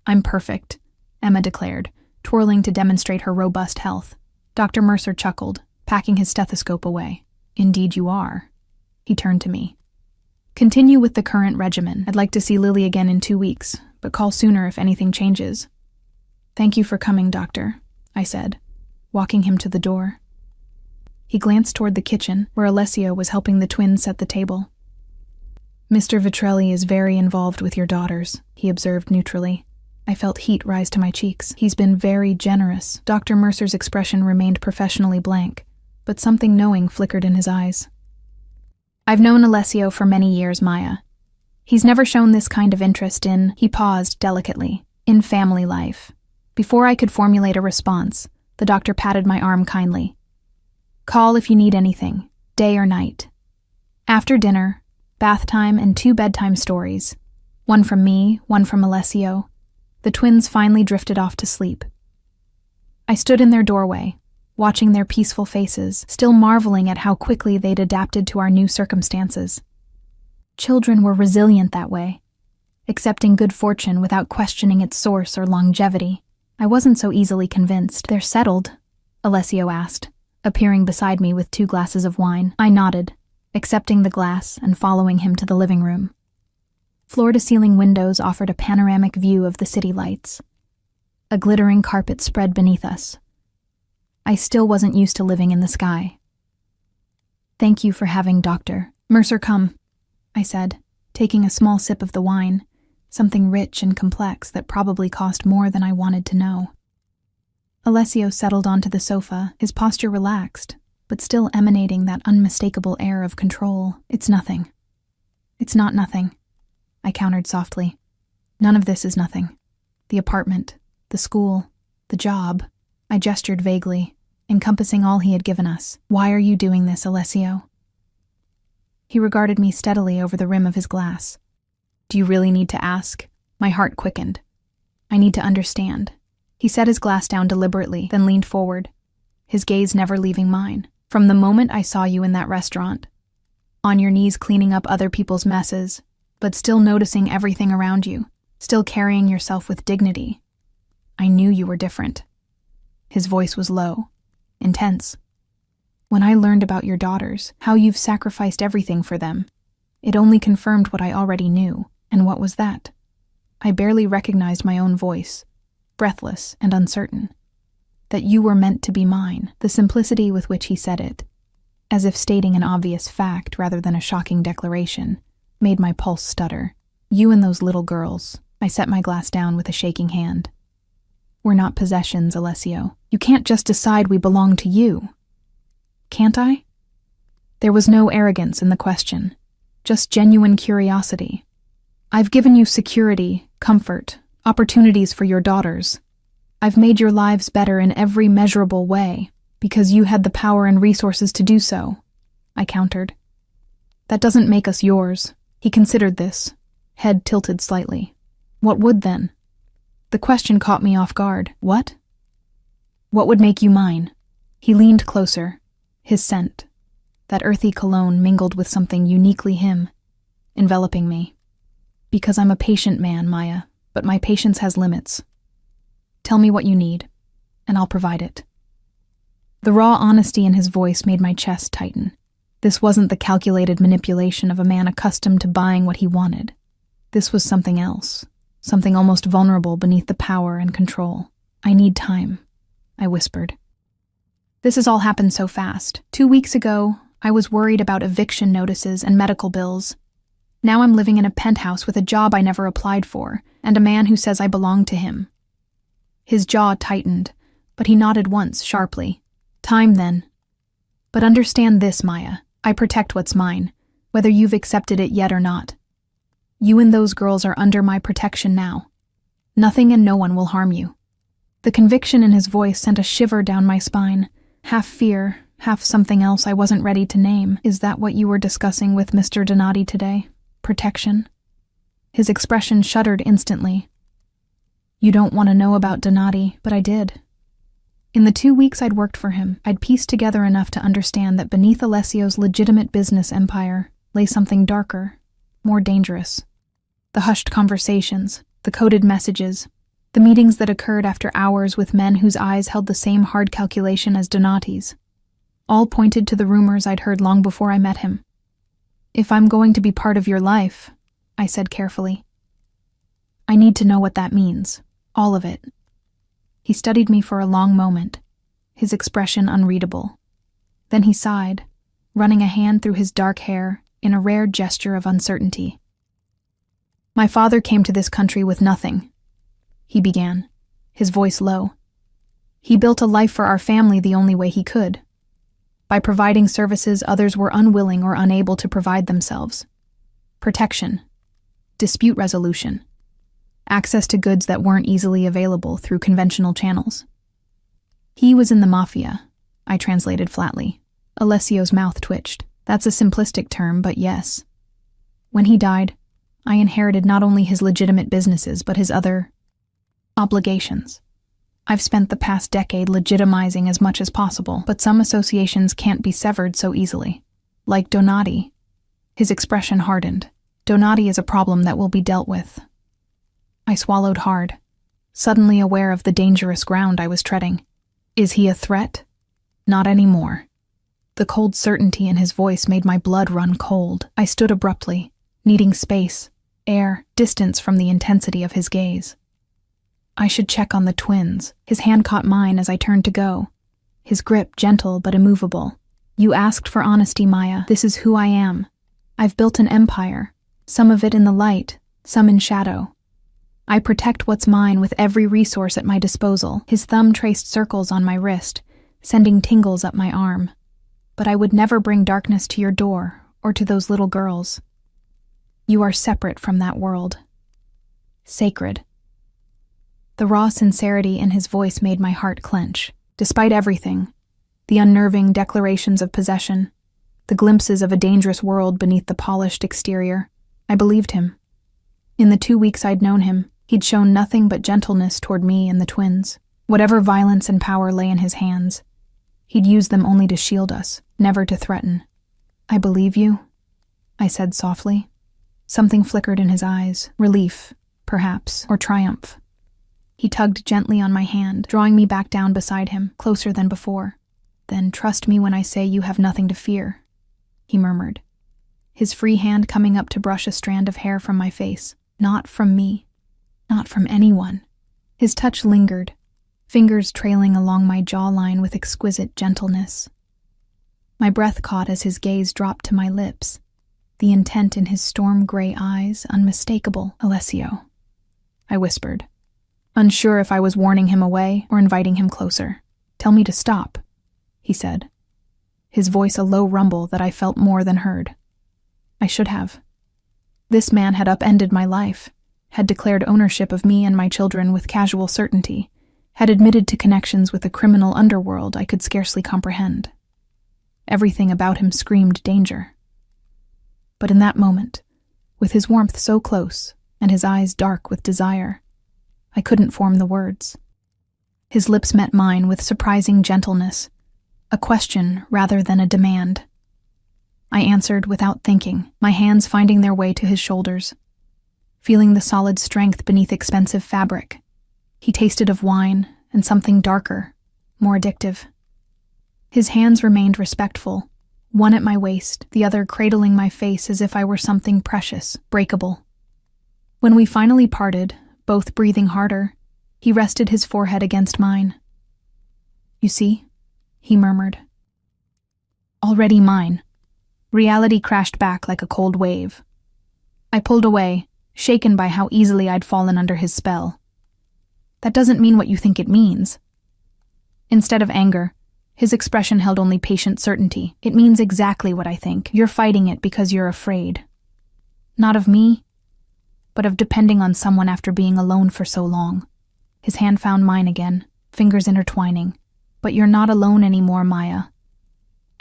"I'm perfect," Emma declared, twirling to demonstrate her robust health. Dr. Mercer chuckled, packing his stethoscope away. Indeed you are. He turned to me. Continue with the current regimen. I'd like to see Lily again in 2 weeks, but call sooner if anything changes. Thank you for coming, Doctor, I said, walking him to the door. He glanced toward the kitchen, where Alessio was helping the twins set the table. Mr. Vitrelli is very involved with your daughters, he observed neutrally. I felt heat rise to my cheeks. He's been very generous. Dr. Mercer's expression remained professionally blank, but something knowing flickered in his eyes. I've known Alessio for many years, Maya. He's never shown this kind of interest in, he paused delicately, in family life. Before I could formulate a response, the doctor patted my arm kindly. Call if you need anything, day or night. After dinner, bath time and 2 bedtime stories, one from me, one from Alessio. The twins finally drifted off to sleep. I stood in their doorway, watching their peaceful faces, still marveling at how quickly they'd adapted to our new circumstances. Children were resilient that way, accepting good fortune without questioning its source or longevity. I wasn't so easily convinced. They're settled? Alessio asked, appearing beside me with 2 glasses of wine. I nodded, accepting the glass and following him to the living room. Floor-to-ceiling windows offered a panoramic view of the city lights. A glittering carpet spread beneath us. I still wasn't used to living in the sky. Thank you for having Dr. Mercer come, I said, taking a small sip of the wine, something rich and complex that probably cost more than I wanted to know. Alessio settled onto the sofa, his posture relaxed, but still emanating that unmistakable air of control. It's nothing. It's not nothing, I countered softly. None of this is nothing. The apartment, the school, the job. I gestured vaguely, encompassing all he had given us. Why are you doing this, Alessio? He regarded me steadily over the rim of his glass. Do you really need to ask? My heart quickened. I need to understand. He set his glass down deliberately, then leaned forward, his gaze never leaving mine. From the moment I saw you in that restaurant, on your knees cleaning up other people's messes, but still noticing everything around you, still carrying yourself with dignity, I knew you were different. His voice was low, intense. When I learned about your daughters, how you've sacrificed everything for them, it only confirmed what I already knew. And what was that? I barely recognized my own voice, breathless and uncertain. That you were meant to be mine, the simplicity with which he said it, as if stating an obvious fact rather than a shocking declaration, made my pulse stutter. You and those little girls. I set my glass down with a shaking hand. We're not possessions, Alessio. You can't just decide we belong to you. Can't I? There was no arrogance in the question, just genuine curiosity. I've given you security, comfort, opportunities for your daughters. I've made your lives better in every measurable way, because you had the power and resources to do so, I countered. That doesn't make us yours. He considered this, head tilted slightly. What would then? The question caught me off guard. What? What would make you mine? He leaned closer, his scent, that earthy cologne mingled with something uniquely him, enveloping me. Because I'm a patient man, Maya, but my patience has limits. Tell me what you need, and I'll provide it. The raw honesty in his voice made my chest tighten. This wasn't the calculated manipulation of a man accustomed to buying what he wanted. This was something else, something almost vulnerable beneath the power and control. I need time, I whispered. This has all happened so fast. 2 weeks ago, I was worried about eviction notices and medical bills. Now I'm living in a penthouse with a job I never applied for, and a man who says I belong to him. His jaw tightened, but he nodded once, sharply. Time, then. But understand this, Maya. I protect what's mine, whether you've accepted it yet or not. You and those girls are under my protection now. Nothing and no one will harm you. The conviction in his voice sent a shiver down my spine, half fear, half something else I wasn't ready to name. Is that what you were discussing with Mr. Donati today? Protection? His expression shuddered instantly. You don't want to know about Donati, but I did. In the 2 weeks I'd worked for him, I'd pieced together enough to understand that beneath Alessio's legitimate business empire lay something darker, more dangerous. The hushed conversations, the coded messages, the meetings that occurred after hours with men whose eyes held the same hard calculation as Donati's. All pointed to the rumors I'd heard long before I met him. "If I'm going to be part of your life," I said carefully, "I need to know what that means. All of it." He studied me for a long moment, his expression unreadable. Then he sighed, running a hand through his dark hair in a rare gesture of uncertainty. "My father came to this country with nothing," he began, his voice low. "He built a life for our family the only way he could, by providing services others were unwilling or unable to provide themselves. Protection, dispute resolution, access to goods that weren't easily available through conventional channels. He was in the Mafia," I translated flatly. Alessio's mouth twitched. "That's a simplistic term, but yes. When he died, I inherited not only his legitimate businesses, but his other obligations. I've spent the past decade legitimizing as much as possible, but some associations can't be severed so easily. Like Donati." His expression hardened. "Donati is a problem that will be dealt with." I swallowed hard, suddenly aware of the dangerous ground I was treading. Is he a threat? Not anymore. The cold certainty in his voice made my blood run cold. I stood abruptly, needing space, air, distance from the intensity of his gaze. "I should check on the twins." His hand caught mine as I turned to go, his grip gentle but immovable. "You asked for honesty, Maya. This is who I am. I've built an empire, some of it in the light, some in shadow. I protect what's mine with every resource at my disposal." His thumb traced circles on my wrist, sending tingles up my arm. "But I would never bring darkness to your door or to those little girls. You are separate from that world. Sacred." The raw sincerity in his voice made my heart clench. Despite everything, the unnerving declarations of possession, the glimpses of a dangerous world beneath the polished exterior, I believed him. In the 2 weeks I'd known him, he'd shown nothing but gentleness toward me and the twins. Whatever violence and power lay in his hands, he'd used them only to shield us, never to threaten. "I believe you," I said softly. Something flickered in his eyes, relief, perhaps, or triumph. He tugged gently on my hand, drawing me back down beside him, closer than before. "Then trust me when I say you have nothing to fear," he murmured, his free hand coming up to brush a strand of hair from my face. "Not from me. Not from anyone." His touch lingered, fingers trailing along my jawline with exquisite gentleness. My breath caught as his gaze dropped to my lips, the intent in his storm-gray eyes unmistakable. "Alessio," I whispered, unsure if I was warning him away or inviting him closer. "Tell me to stop," he said, his voice a low rumble that I felt more than heard. I should have. This man had upended my life, had declared ownership of me and my children with casual certainty, had admitted to connections with a criminal underworld I could scarcely comprehend. Everything about him screamed danger. But in that moment, with his warmth so close and his eyes dark with desire, I couldn't form the words. His lips met mine with surprising gentleness, a question rather than a demand. I answered without thinking, my hands finding their way to his shoulders. Feeling the solid strength beneath expensive fabric, he tasted of wine and something darker, more addictive. His hands remained respectful, one at my waist, the other cradling my face as if I were something precious, breakable. When we finally parted, both breathing harder, he rested his forehead against mine. "You see," he murmured. "Already mine." Reality crashed back like a cold wave. I pulled away, shaken by how easily I'd fallen under his spell. "That doesn't mean what you think it means." Instead of anger, his expression held only patient certainty. "It means exactly what I think. You're fighting it because you're afraid. Not of me, but of depending on someone after being alone for so long." His hand found mine again, fingers intertwining. "But you're not alone anymore, Maya.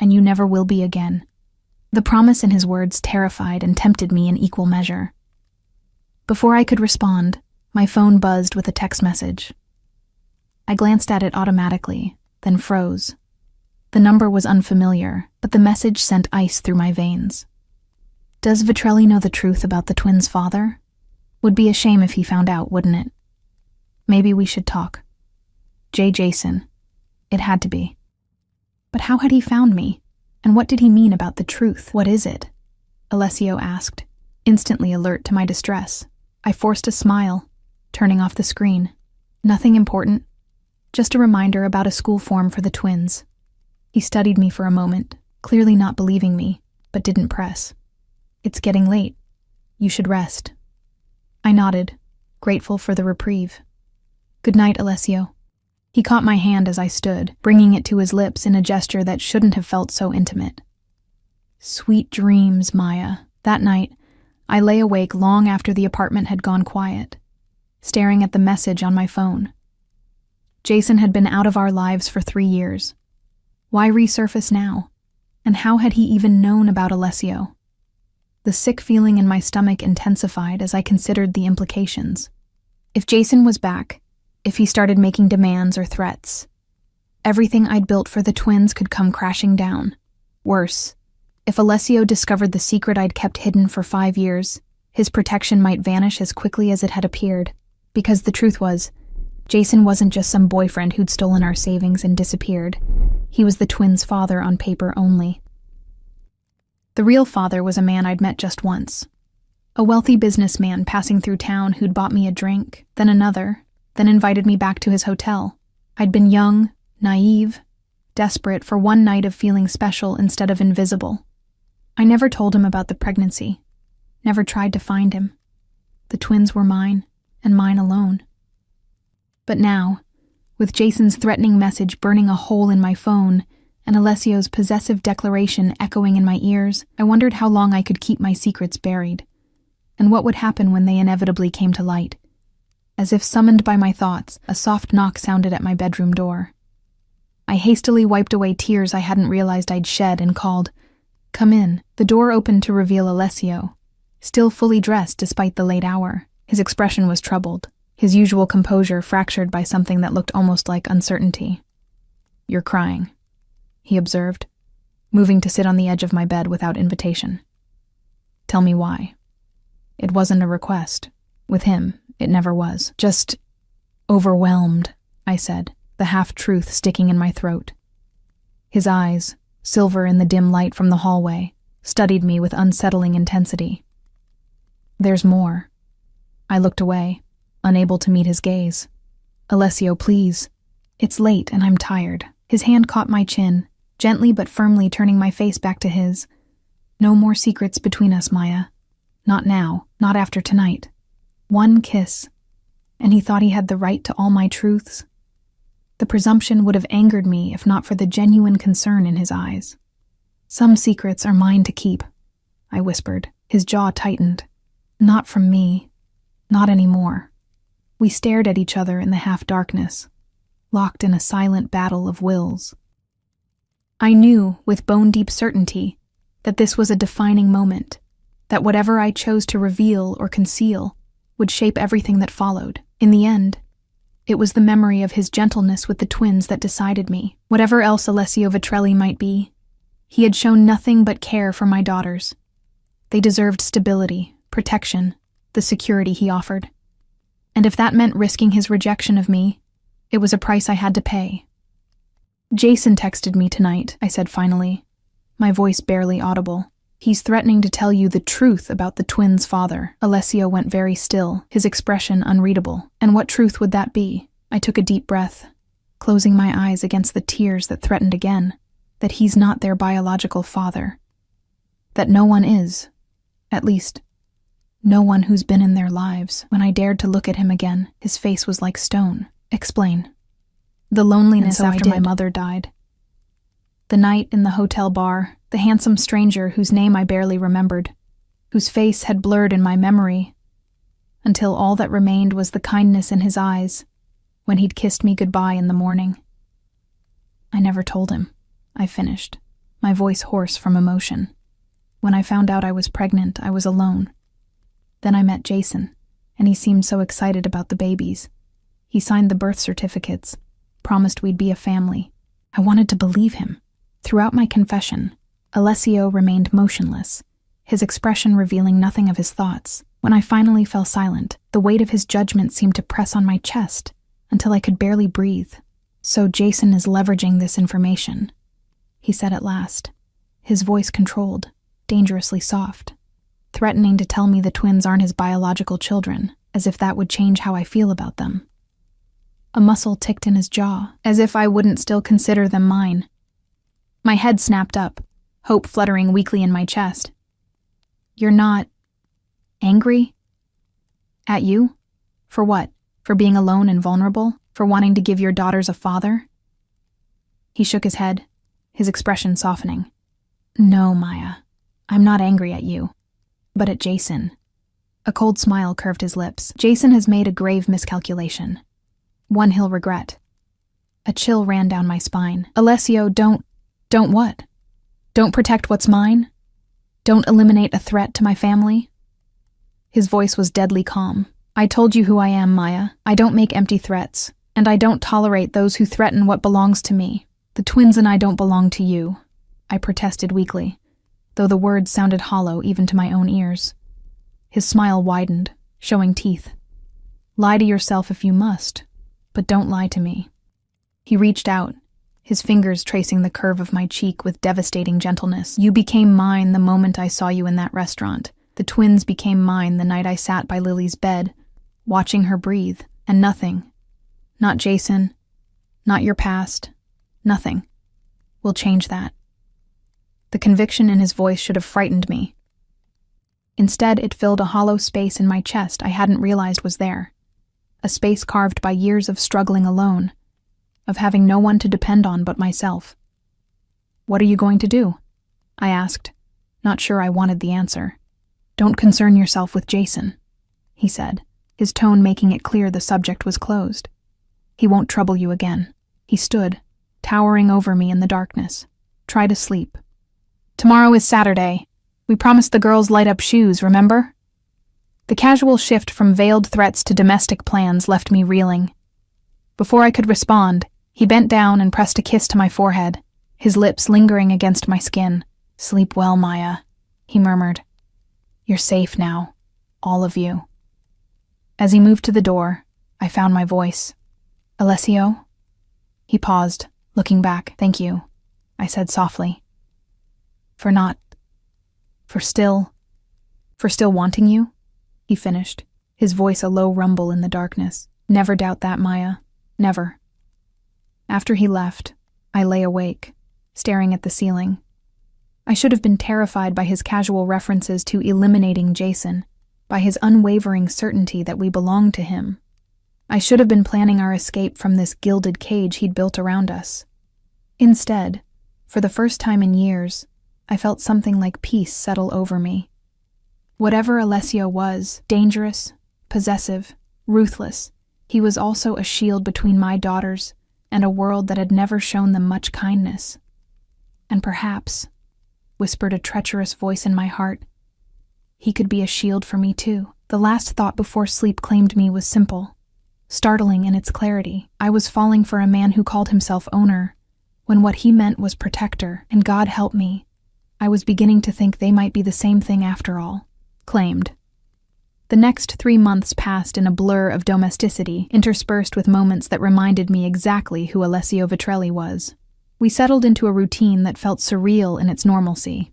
And you never will be again." The promise in his words terrified and tempted me in equal measure. Before I could respond, my phone buzzed with a text message. I glanced at it automatically, then froze. The number was unfamiliar, but the message sent ice through my veins. "Does Vitrelli know the truth about the twins' father? Would be a shame if he found out, wouldn't it? Maybe we should talk. J. Jason." It had to be. But how had he found me? And what did he mean about the truth? What is it? Alessio asked, instantly alert to my distress. I forced a smile, turning off the screen. Nothing important. Just a reminder about a school form for the twins. He studied me for a moment, clearly not believing me, but didn't press. It's getting late. You should rest. I nodded, grateful for the reprieve. Good night, Alessio. He caught my hand as I stood, bringing it to his lips in a gesture that shouldn't have felt so intimate. Sweet dreams, Maya. That night, I lay awake long after the apartment had gone quiet, staring at the message on my phone. Jason had been out of our lives for 3 years. Why resurface now? And how had he even known about Alessio? The sick feeling in my stomach intensified as I considered the implications. If Jason was back, if he started making demands or threats, everything I'd built for the twins could come crashing down. Worse, if Alessio discovered the secret I'd kept hidden for 5 years, his protection might vanish as quickly as it had appeared. Because the truth was, Jason wasn't just some boyfriend who'd stolen our savings and disappeared. He was the twins' father on paper only. The real father was a man I'd met just once. A wealthy businessman passing through town who'd bought me a drink, then another, then invited me back to his hotel. I'd been young, naive, desperate for one night of feeling special instead of invisible. I never told him about the pregnancy, never tried to find him. The twins were mine, and mine alone. But now, with Jason's threatening message burning a hole in my phone and Alessio's possessive declaration echoing in my ears, I wondered how long I could keep my secrets buried, and what would happen when they inevitably came to light. As if summoned by my thoughts, a soft knock sounded at my bedroom door. I hastily wiped away tears I hadn't realized I'd shed and called, "Come in." The door opened to reveal Alessio, still fully dressed despite the late hour. His expression was troubled, his usual composure fractured by something that looked almost like uncertainty. "You're crying," he observed, moving to sit on the edge of my bed without invitation. "Tell me why." It wasn't a request. With him, it never was. Just overwhelmed, I said, the half-truth sticking in my throat. His eyes, silver in the dim light from the hallway, studied me with unsettling intensity. "There's more." I looked away, unable to meet his gaze. "Alessio, please. It's late and I'm tired." His hand caught my chin, gently but firmly turning my face back to his. "No more secrets between us, Maya. Not now, not after tonight. One kiss." And he thought he had the right to all my truths. The presumption would have angered me if not for the genuine concern in his eyes. "Some secrets are mine to keep," I whispered. His jaw tightened. "Not from me. Not anymore." We stared at each other in the half-darkness, locked in a silent battle of wills. I knew, with bone-deep certainty, that this was a defining moment, that whatever I chose to reveal or conceal would shape everything that followed. In the end, it was the memory of his gentleness with the twins that decided me. Whatever else Alessio Vitrelli might be, he had shown nothing but care for my daughters. They deserved stability, protection, the security he offered. And if that meant risking his rejection of me, it was a price I had to pay. "Jason texted me tonight," I said finally, my voice barely audible. "He's threatening to tell you the truth about the twins' father." Alessio went very still, his expression unreadable. "And what truth would that be?" I took a deep breath, closing my eyes against the tears that threatened again. That he's not their biological father. That no one is. At least, no one who's been in their lives. When I dared to look at him again, his face was like stone. "Explain." "The loneliness after my mother died. The night in the hotel bar, the handsome stranger whose name I barely remembered, whose face had blurred in my memory, until all that remained was the kindness in his eyes when he'd kissed me goodbye in the morning. I never told him," I finished, my voice hoarse from emotion. "When I found out I was pregnant, I was alone. Then I met Jason, and he seemed so excited about the babies. He signed the birth certificates, promised we'd be a family. I wanted to believe him. Throughout my confession, Alessio remained motionless, his expression revealing nothing of his thoughts. When I finally fell silent, the weight of his judgment seemed to press on my chest until I could barely breathe. "So Jason is leveraging this information. he said at last, his voice controlled, dangerously soft, threatening to tell me the twins aren't his biological children, as if that would change how I feel about them. A muscle ticked in his jaw, as if I wouldn't still consider them mine. My head snapped up, hope fluttering weakly in my chest. You're not angry? At you? For what? For being alone and vulnerable? For wanting to give your daughters a father? He shook his head, his expression softening. No, Maya, I'm not angry at you, but at Jason. A cold smile curved his lips. Jason has made a grave miscalculation. One he'll regret. A chill ran down my spine. Alessio, don't what? Don't protect what's mine? Don't eliminate a threat to my family? His voice was deadly calm. I told you who I am, Maya. I don't make empty threats, and I don't tolerate those who threaten what belongs to me. The twins and I don't belong to you, I protested weakly, though the words sounded hollow even to my own ears. His smile widened, showing teeth. Lie to yourself if you must, but don't lie to me. He reached out, his fingers tracing the curve of my cheek with devastating gentleness. You became mine the moment I saw you in that restaurant. The twins became mine the night I sat by Lily's bed, watching her breathe, and nothing, not Jason, not your past, nothing, will change that. The conviction in his voice should have frightened me. Instead, it filled a hollow space in my chest I hadn't realized was there. A space carved by years of struggling alone, of having no one to depend on but myself. What are you going to do? I asked, not sure I wanted the answer. Don't concern yourself with Jason, he said, his tone making it clear the subject was closed. He won't trouble you again. He stood, towering over me in the darkness. Try to sleep. Tomorrow is Saturday. We promised the girls light-up shoes, remember? The casual shift from veiled threats to domestic plans left me reeling. Before I could respond, he bent down and pressed a kiss to my forehead, his lips lingering against my skin. Sleep well, Maya, he murmured. You're safe now, all of you. As he moved to the door, I found my voice. Alessio? He paused, looking back. Thank you, I said softly. For still wanting you? He finished, his voice a low rumble in the darkness. Never doubt that, Maya. Never. After he left, I lay awake, staring at the ceiling. I should have been terrified by his casual references to eliminating Jason, by his unwavering certainty that we belonged to him. I should have been planning our escape from this gilded cage he'd built around us. Instead, for the first time in years, I felt something like peace settle over me. Whatever Alessio was, dangerous, possessive, ruthless, he was also a shield between my daughters and a world that had never shown them much kindness. And perhaps, whispered a treacherous voice in my heart, he could be a shield for me too. The last thought before sleep claimed me was simple, startling in its clarity. I was falling for a man who called himself owner, when what he meant was protector, and God help me, I was beginning to think they might be the same thing after all. Claimed. The next 3 months passed in a blur of domesticity, interspersed with moments that reminded me exactly who Alessio Vitrelli was. We settled into a routine that felt surreal in its normalcy.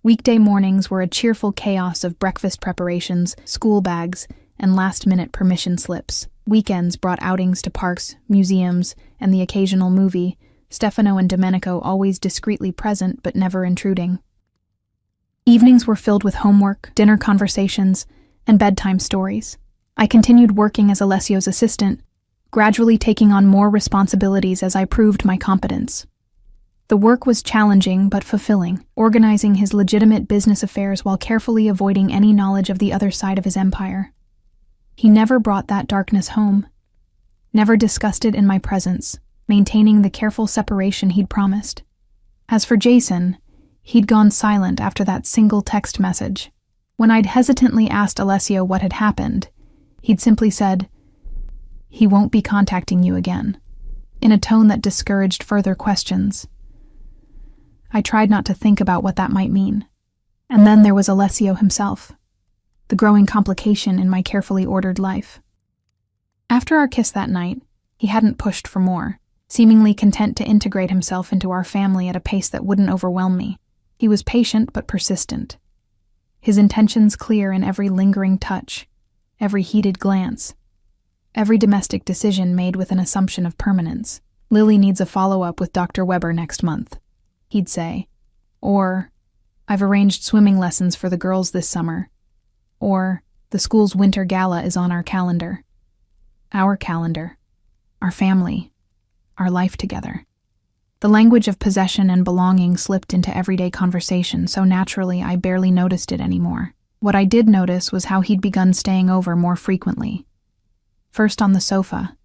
Weekday mornings were a cheerful chaos of breakfast preparations, school bags, and last-minute permission slips. Weekends brought outings to parks, museums, and the occasional movie, Stefano and Domenico always discreetly present but never intruding. Evenings were filled with homework, dinner conversations, and bedtime stories. I continued working as Alessio's assistant, gradually taking on more responsibilities as I proved my competence. The work was challenging but fulfilling, organizing his legitimate business affairs while carefully avoiding any knowledge of the other side of his empire. He never brought that darkness home, never discussed it in my presence, maintaining the careful separation he'd promised. As for Jason, he'd gone silent after that single text message. When I'd hesitantly asked Alessio what had happened, he'd simply said, "He won't be contacting you again," in a tone that discouraged further questions. I tried not to think about what that might mean. And then there was Alessio himself, the growing complication in my carefully ordered life. After our kiss that night, he hadn't pushed for more. seemingly content to integrate himself into our family at a pace that wouldn't overwhelm me. He was patient but persistent, his intentions clear in every lingering touch, every heated glance, every domestic decision made with an assumption of permanence. "Lily needs a follow-up with Dr. Weber next month," he'd say. Or, "I've arranged swimming lessons for the girls this summer." Or, "The school's winter gala is on our calendar." Our calendar. Our family. Our life together. The language of possession and belonging slipped into everyday conversation so naturally I barely noticed it anymore. What I did notice was how he'd begun staying over more frequently. First on the sofa,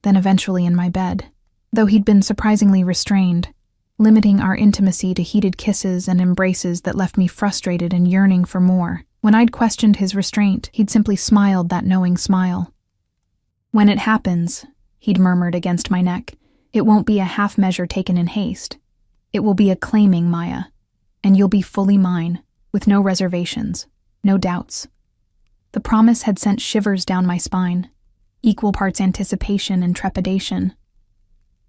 then eventually in my bed. Though he'd been surprisingly restrained, limiting our intimacy to heated kisses and embraces that left me frustrated and yearning for more. When I'd questioned his restraint, he'd simply smiled that knowing smile. "When it happens," he'd murmured against my neck, "it won't be a half measure taken in haste. It will be a claiming, Maya, and you'll be fully mine, with no reservations, no doubts." The promise had sent shivers down my spine, equal parts anticipation and trepidation.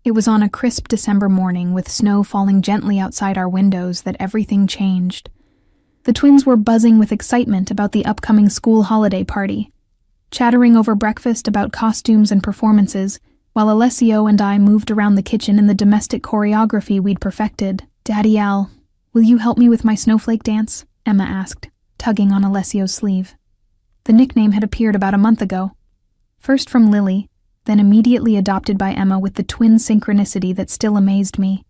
It was on a crisp December morning with snow falling gently outside our windows that everything changed. The twins were buzzing with excitement about the upcoming school holiday party, chattering over breakfast about costumes and performances, while Alessio and I moved around the kitchen in the domestic choreography we'd perfected. "Daddy Al, will you help me with my snowflake dance?" Emma asked, tugging on Alessio's sleeve. The nickname had appeared about a month ago. First from Lily, then immediately adopted by Emma with the twin synchronicity that still amazed me.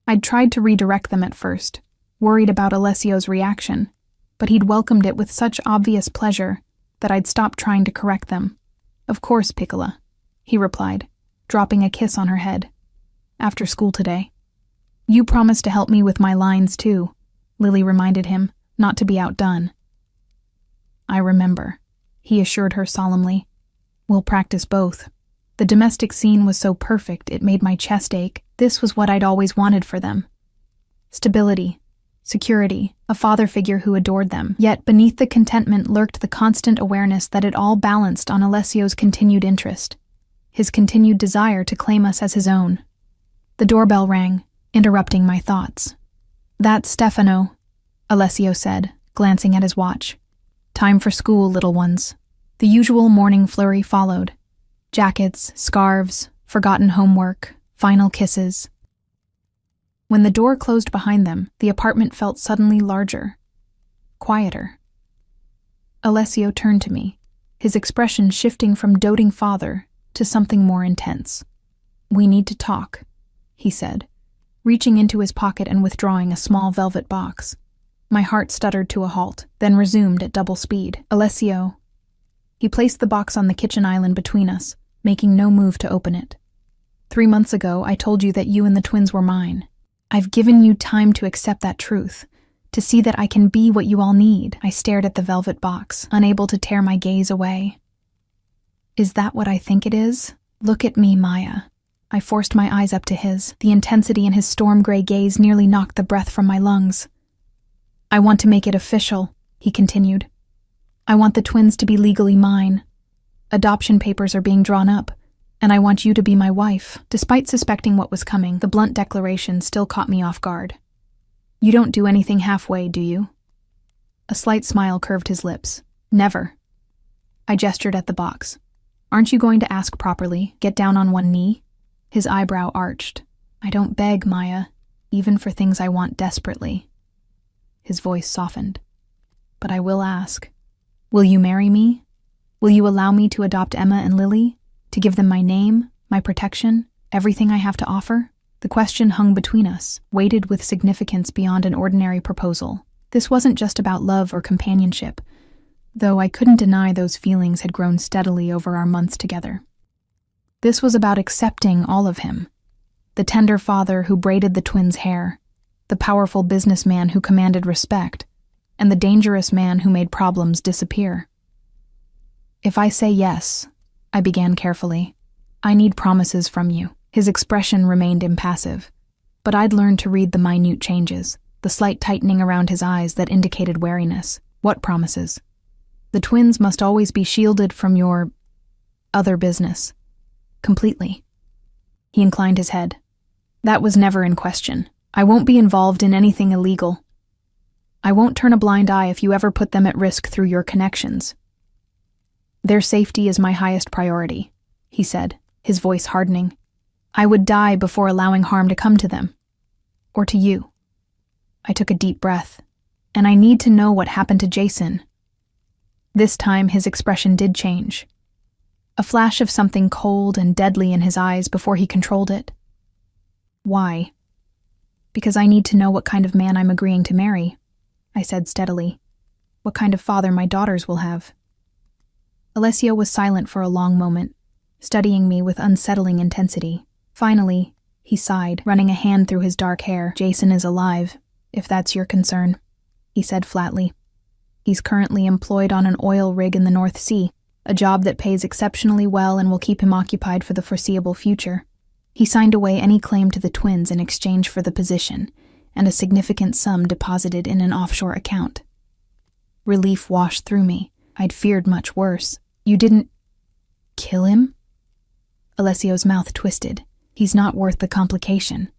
I'd tried to redirect them at first, worried about Alessio's reaction, but he'd welcomed it with such obvious pleasure that I'd stopped trying to correct them. "Of course, Piccola," he replied, dropping a kiss on her head. "After school today." "You promised to help me with my lines too," Lily reminded him, not to be outdone. "I remember," he assured her solemnly. "We'll practice both." The domestic scene was so perfect it made my chest ache. This was what I'd always wanted for them. Stability, security, a father figure who adored them. Yet beneath the contentment lurked the constant awareness that it all balanced on Alessio's continued interest, his continued desire to claim us as his own. The doorbell rang, interrupting my thoughts. "That's Stefano," Alessio said, glancing at his watch. "Time for school, little ones." The usual morning flurry followed. Jackets, scarves, forgotten homework, final kisses. When the door closed behind them, the apartment felt suddenly larger, quieter. Alessio turned to me, his expression shifting from doting father to something more intense. "We need to talk," he said, reaching into his pocket and withdrawing a small velvet box. My heart stuttered to a halt, then resumed at double speed. "Alessio." He placed the box on the kitchen island between us, making no move to open it. "3 months ago, I told you that you and the twins were mine. I've given you time to accept that truth, to see that I can be what you all need." I stared at the velvet box, unable to tear my gaze away. "Is that what I think it is? Look at me, Maya." I forced my eyes up to his. The intensity in his storm-gray gaze nearly knocked the breath from my lungs. "I want to make it official," he continued. "I want the twins to be legally mine. Adoption papers are being drawn up, and I want you to be my wife." Despite suspecting what was coming, the blunt declaration still caught me off guard. "You don't do anything halfway, do you?" A slight smile curved his lips. "Never." I gestured at the box. "Aren't you going to ask properly? Get down on one knee?" His eyebrow arched. "I don't beg, Maya, even for things I want desperately." His voice softened. "But I will ask. Will you marry me? Will you allow me to adopt Emma and Lily? To give them my name, my protection, everything I have to offer?" The question hung between us, weighted with significance beyond an ordinary proposal. This wasn't just about love or companionship, though I couldn't deny those feelings had grown steadily over our months together. This was about accepting all of him. The tender father who braided the twins' hair, the powerful businessman who commanded respect, and the dangerous man who made problems disappear. "If I say yes," I began carefully, "I need promises from you." His expression remained impassive, but I'd learned to read the minute changes, the slight tightening around his eyes that indicated wariness. "What promises?" "The twins must always be shielded from your other business. Completely." He inclined his head. That was never in question. I won't be involved in anything illegal. I won't turn a blind eye if you ever put them at risk through your connections. Their safety is my highest priority, he said, his voice hardening. I would die before allowing harm to come to them. Or to you. I took a deep breath. And I need to know what happened to Jason. This time his expression did change. A flash of something cold and deadly in his eyes before he controlled it. Why? Because I need to know what kind of man I'm agreeing to marry, I said steadily. What kind of father my daughters will have. Alessio was silent for a long moment, studying me with unsettling intensity. Finally, he sighed, running a hand through his dark hair. Jason is alive, if that's your concern, he said flatly. He's currently employed on an oil rig in the North Sea, a job that pays exceptionally well and will keep him occupied for the foreseeable future. He signed away any claim to the twins in exchange for the position, and a significant sum deposited in an offshore account. Relief washed through me. I'd feared much worse. You didn't kill him? Alessio's mouth twisted. He's not worth the complication.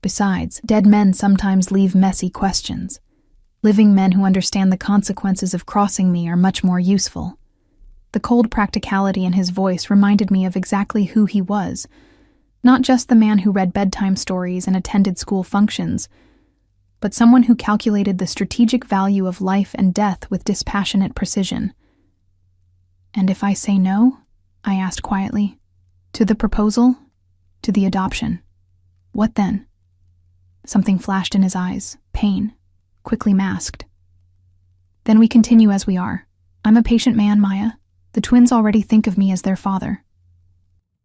Besides, dead men sometimes leave messy questions. Living men who understand the consequences of crossing me are much more useful. The cold practicality in his voice reminded me of exactly who he was. Not just the man who read bedtime stories and attended school functions, but someone who calculated the strategic value of life and death with dispassionate precision. And if I say no? I asked quietly. To the proposal? To the adoption? What then? Something flashed in his eyes, pain, quickly masked. Then we continue as we are. I'm a patient man, Maya. The twins already think of me as their father.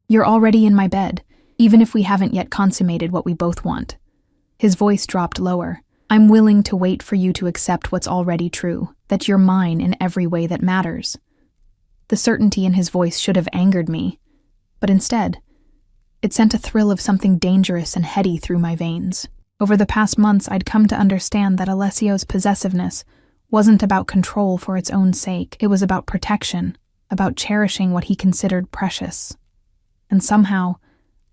You're already in my bed, even if we haven't yet consummated what we both want. His voice dropped lower. I'm willing to wait for you to accept what's already true, that you're mine in every way that matters. The certainty in his voice should have angered me, but instead, it sent a thrill of something dangerous and heady through my veins. Over the past months, I'd come to understand that Alessio's possessiveness wasn't about control for its own sake. It was about protection, about cherishing what he considered precious. And somehow,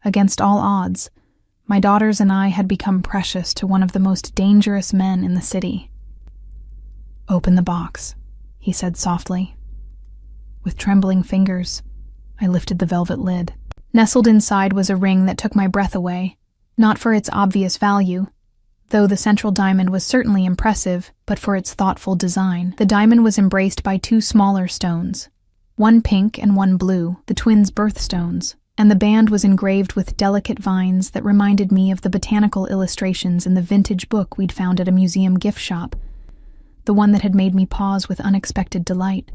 against all odds, my daughters and I had become precious to one of the most dangerous men in the city. Open the box, he said softly. With trembling fingers, I lifted the velvet lid. Nestled inside was a ring that took my breath away, not for its obvious value, though the central diamond was certainly impressive, but for its thoughtful design. The diamond was embraced by two smaller stones, one pink and one blue, the twins' birthstones, and the band was engraved with delicate vines that reminded me of the botanical illustrations in the vintage book we'd found at a museum gift shop, the one that had made me pause with unexpected delight.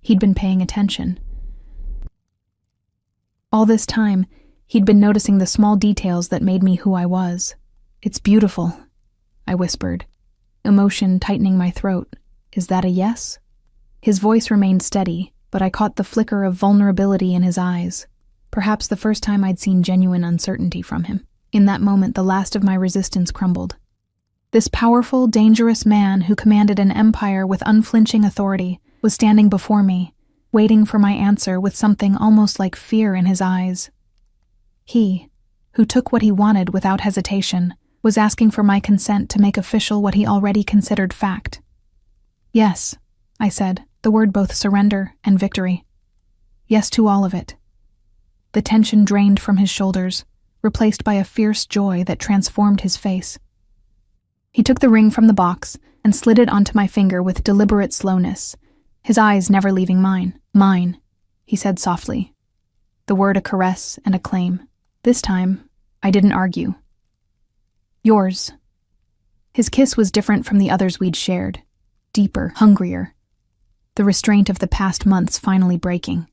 He'd been paying attention. All this time, he'd been noticing the small details that made me who I was. It's beautiful, I whispered, emotion tightening my throat. Is that a yes? His voice remained steady, but I caught the flicker of vulnerability in his eyes. Perhaps the first time I'd seen genuine uncertainty from him. In that moment, the last of my resistance crumbled. This powerful, dangerous man who commanded an empire with unflinching authority was standing before me, waiting for my answer with something almost like fear in his eyes. He, who took what he wanted without hesitation, was asking for my consent to make official what he already considered fact. Yes, I said, the word both surrender and victory. Yes to all of it. The tension drained from his shoulders, replaced by a fierce joy that transformed his face. He took the ring from the box and slid it onto my finger with deliberate slowness, his eyes never leaving mine. Mine, he said softly. The word a caress and a claim. This time, I didn't argue. Yours. His kiss was different from the others we'd shared. Deeper, hungrier. The restraint of the past months finally breaking.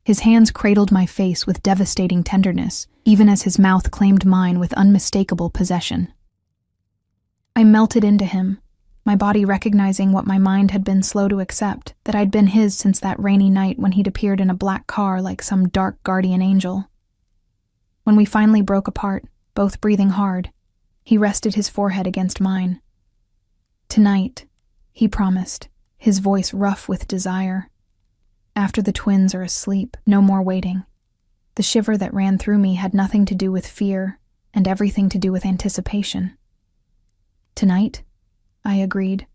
His hands cradled my face with devastating tenderness, even as his mouth claimed mine with unmistakable possession. I melted into him, my body recognizing what my mind had been slow to accept, that I'd been his since that rainy night when he'd appeared in a black car like some dark guardian angel. When we finally broke apart, both breathing hard, he rested his forehead against mine. Tonight, he promised, his voice rough with desire. After the twins are asleep, no more waiting. The shiver that ran through me had nothing to do with fear and everything to do with anticipation. "Tonight?" I agreed.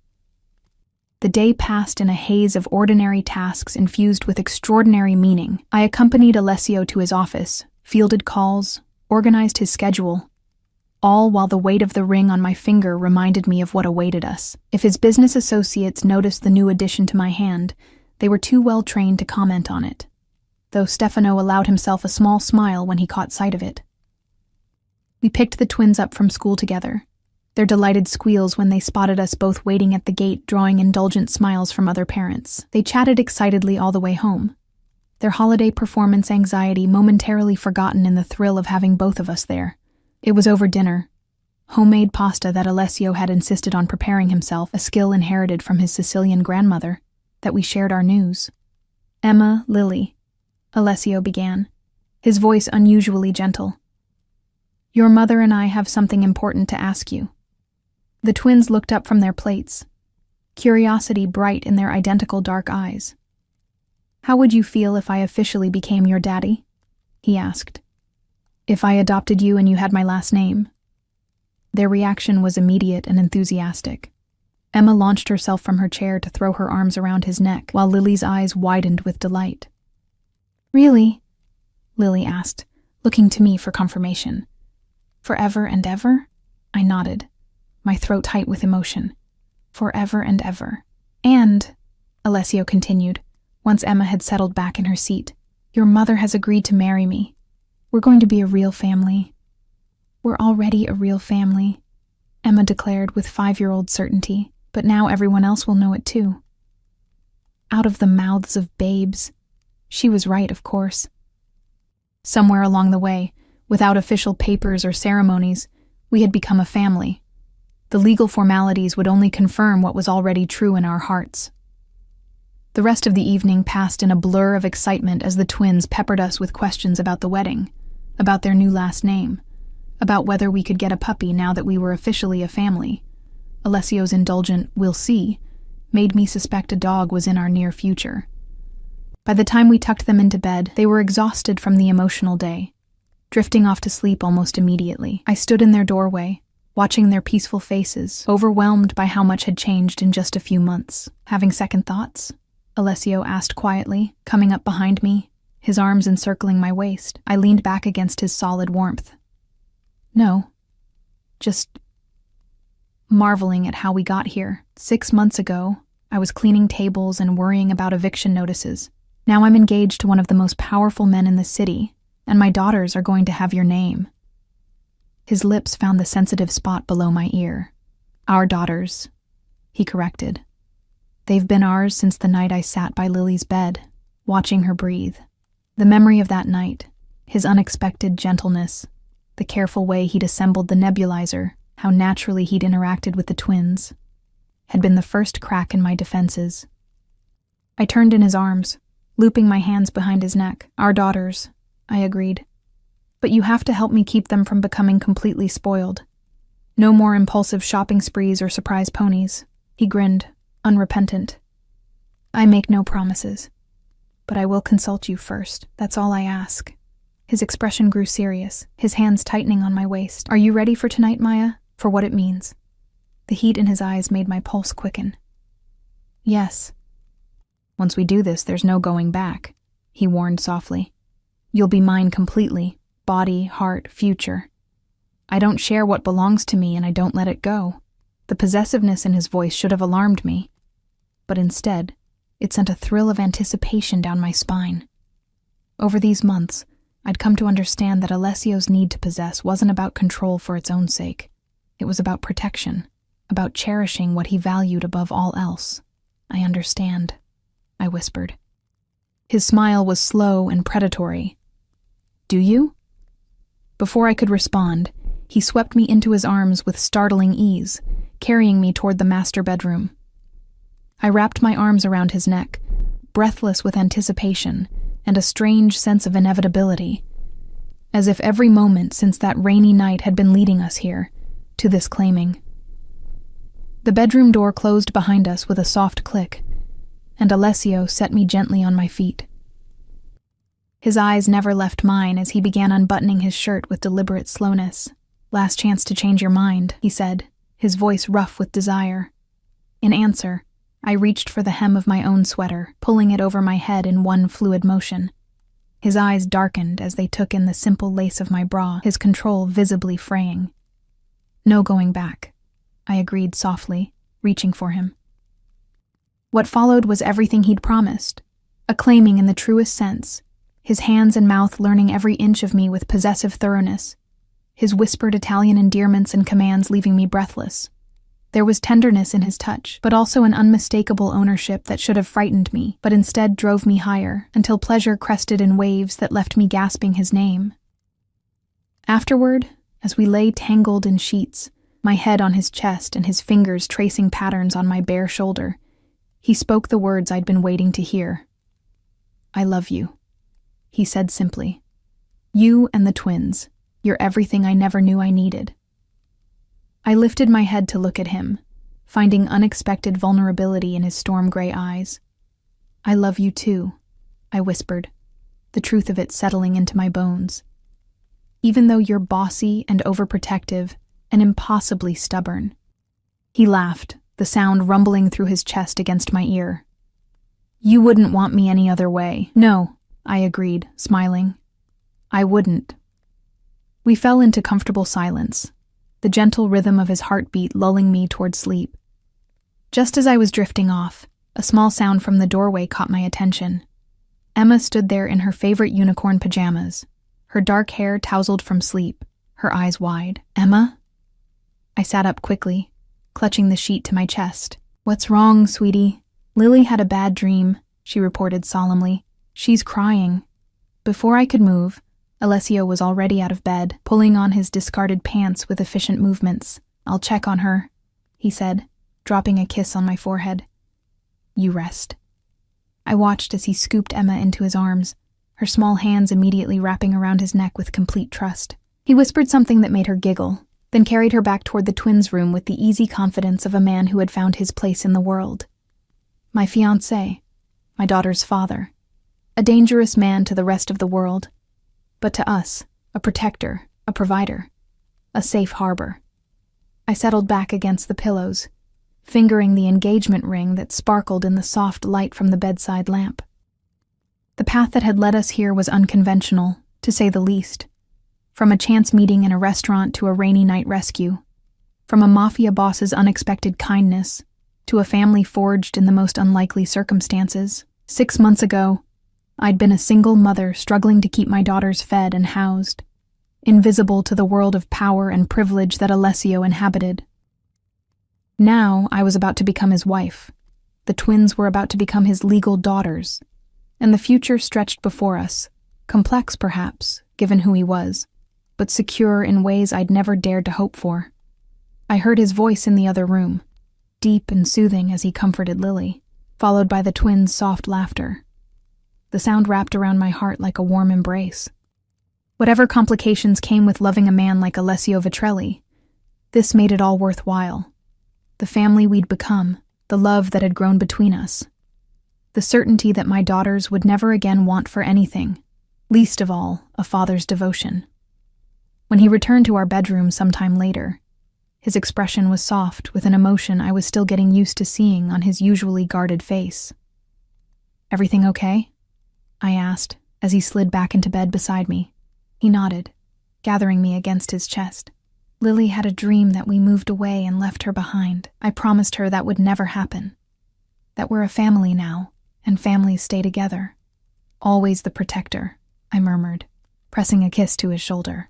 The day passed in a haze of ordinary tasks infused with extraordinary meaning. I accompanied Alessio to his office, fielded calls, organized his schedule, all while the weight of the ring on my finger reminded me of what awaited us. If his business associates noticed the new addition to my hand, they were too well trained to comment on it, though Stefano allowed himself a small smile when he caught sight of it. We picked the twins up from school together, their delighted squeals when they spotted us both waiting at the gate, drawing indulgent smiles from other parents. They chatted excitedly all the way home, their holiday performance anxiety momentarily forgotten in the thrill of having both of us there. It was over dinner, homemade pasta that Alessio had insisted on preparing himself, a skill inherited from his Sicilian grandmother, that we shared our news. "Emma, Lily," Alessio began, his voice unusually gentle. "Your mother and I have something important to ask you." The twins looked up from their plates, curiosity bright in their identical dark eyes. "How would you feel if I officially became your daddy?" he asked. "If I adopted you and you had my last name?" Their reaction was immediate and enthusiastic. Emma launched herself from her chair to throw her arms around his neck, while Lily's eyes widened with delight. "Really?" Lily asked, looking to me for confirmation. "Forever and ever?" I nodded, my throat tight with emotion. "Forever and ever. And," Alessio continued, once Emma had settled back in her seat, "your mother has agreed to marry me. We're going to be a real family." "We're already a real family," Emma declared with 5-year-old certainty, "but now everyone else will know it too." Out of the mouths of babes. She was right, of course. Somewhere along the way, without official papers or ceremonies, we had become a family. The legal formalities would only confirm what was already true in our hearts. The rest of the evening passed in a blur of excitement as the twins peppered us with questions about the wedding, about their new last name, about whether we could get a puppy now that we were officially a family. Alessio's indulgent "we'll see" made me suspect a dog was in our near future. By the time we tucked them into bed, they were exhausted from the emotional day, drifting off to sleep almost immediately. I stood in their doorway, watching their peaceful faces, overwhelmed by how much had changed in just a few months. "Having second thoughts?" Alessio asked quietly, coming up behind me, his arms encircling my waist. I leaned back against his solid warmth. "No. Just marveling at how we got here. 6 months ago, I was cleaning tables and worrying about eviction notices. Now I'm engaged to one of the most powerful men in the city, and my daughters are going to have your name." His lips found the sensitive spot below my ear. "Our daughters," he corrected. "They've been ours since the night I sat by Lily's bed, watching her breathe." The memory of that night, his unexpected gentleness, the careful way he'd assembled the nebulizer, how naturally he'd interacted with the twins, had been the first crack in my defenses. I turned in his arms, looping my hands behind his neck. "Our daughters," I agreed. "But you have to help me keep them from becoming completely spoiled. No more impulsive shopping sprees or surprise ponies." He grinned, unrepentant. "I make no promises, but I will consult you first. That's all I ask." His expression grew serious, his hands tightening on my waist. "Are you ready for tonight, Maya? For what it means?" The heat in his eyes made my pulse quicken. "Yes." "Once we do this, there's no going back," he warned softly. "You'll be mine completely, body, heart, future. I don't share what belongs to me and I don't let it go." The possessiveness in his voice should have alarmed me, but instead, it sent a thrill of anticipation down my spine. Over these months, I'd come to understand that Alessio's need to possess wasn't about control for its own sake. It was about protection, about cherishing what he valued above all else. "I understand," I whispered. His smile was slow and predatory. "Do you?" Before I could respond, he swept me into his arms with startling ease, carrying me toward the master bedroom. I wrapped my arms around his neck, breathless with anticipation and a strange sense of inevitability, as if every moment since that rainy night had been leading us here, to this claiming. The bedroom door closed behind us with a soft click, and Alessio set me gently on my feet. His eyes never left mine as he began unbuttoning his shirt with deliberate slowness. "Last chance to change your mind," he said, his voice rough with desire. In answer, I reached for the hem of my own sweater, pulling it over my head in one fluid motion. His eyes darkened as they took in the simple lace of my bra, his control visibly fraying. "No going back," I agreed softly, reaching for him. What followed was everything he'd promised, acclaiming in the truest sense, his hands and mouth learning every inch of me with possessive thoroughness, his whispered Italian endearments and commands leaving me breathless. There was tenderness in his touch, but also an unmistakable ownership that should have frightened me, but instead drove me higher, until pleasure crested in waves that left me gasping his name. Afterward, as we lay tangled in sheets, my head on his chest and his fingers tracing patterns on my bare shoulder, he spoke the words I'd been waiting to hear. "I love you," he said simply. "You and the twins. You're everything I never knew I needed." I lifted my head to look at him, finding unexpected vulnerability in his storm-gray eyes. "I love you too," I whispered, the truth of it settling into my bones. "Even though you're bossy and overprotective and impossibly stubborn." He laughed, the sound rumbling through his chest against my ear. "You wouldn't want me any other way." "No," I agreed, smiling. "I wouldn't." We fell into comfortable silence, the gentle rhythm of his heartbeat lulling me toward sleep. Just as I was drifting off, a small sound from the doorway caught my attention. Emma stood there in her favorite unicorn pajamas, her dark hair tousled from sleep, her eyes wide. "Emma?" I sat up quickly, clutching the sheet to my chest. "What's wrong, sweetie?" "Lily had a bad dream," she reported solemnly. "She's crying." Before I could move, Alessio was already out of bed, pulling on his discarded pants with efficient movements. "I'll check on her," he said, dropping a kiss on my forehead. "You rest." I watched as he scooped Emma into his arms, her small hands immediately wrapping around his neck with complete trust. He whispered something that made her giggle, then carried her back toward the twins' room with the easy confidence of a man who had found his place in the world. My fiancé, my daughter's father, a dangerous man to the rest of the world, but to us, a protector, a provider, a safe harbor. I settled back against the pillows, fingering the engagement ring that sparkled in the soft light from the bedside lamp. The path that had led us here was unconventional, to say the least. From a chance meeting in a restaurant to a rainy night rescue, from a mafia boss's unexpected kindness to a family forged in the most unlikely circumstances. 6 months ago, I'd been a single mother struggling to keep my daughters fed and housed, invisible to the world of power and privilege that Alessio inhabited. Now I was about to become his wife. The twins were about to become his legal daughters, and the future stretched before us, complex perhaps, given who he was, but secure in ways I'd never dared to hope for. I heard his voice in the other room, deep and soothing as he comforted Lily, followed by the twins' soft laughter. The sound wrapped around my heart like a warm embrace. Whatever complications came with loving a man like Alessio Vitrelli, this made it all worthwhile. The family we'd become, the love that had grown between us, the certainty that my daughters would never again want for anything, least of all, a father's devotion. When he returned to our bedroom sometime later, his expression was soft with an emotion I was still getting used to seeing on his usually guarded face. "Everything okay?" I asked, as he slid back into bed beside me. He nodded, gathering me against his chest. "Lily had a dream that we moved away and left her behind. I promised her that would never happen. That we're a family now, and families stay together. Always the protector," I murmured, pressing a kiss to his shoulder.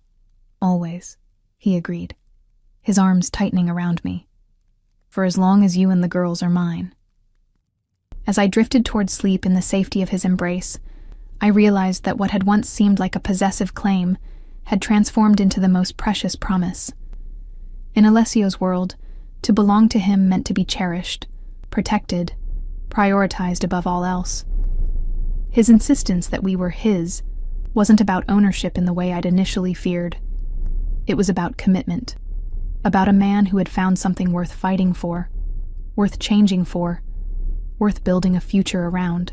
"Always," he agreed, his arms tightening around me. "For as long as you and the girls are mine." As I drifted toward sleep in the safety of his embrace, I realized that what had once seemed like a possessive claim had transformed into the most precious promise. In Alessio's world, to belong to him meant to be cherished, protected, prioritized above all else. His insistence that we were his wasn't about ownership in the way I'd initially feared. It was about commitment, about a man who had found something worth fighting for, worth changing for, worth building a future around.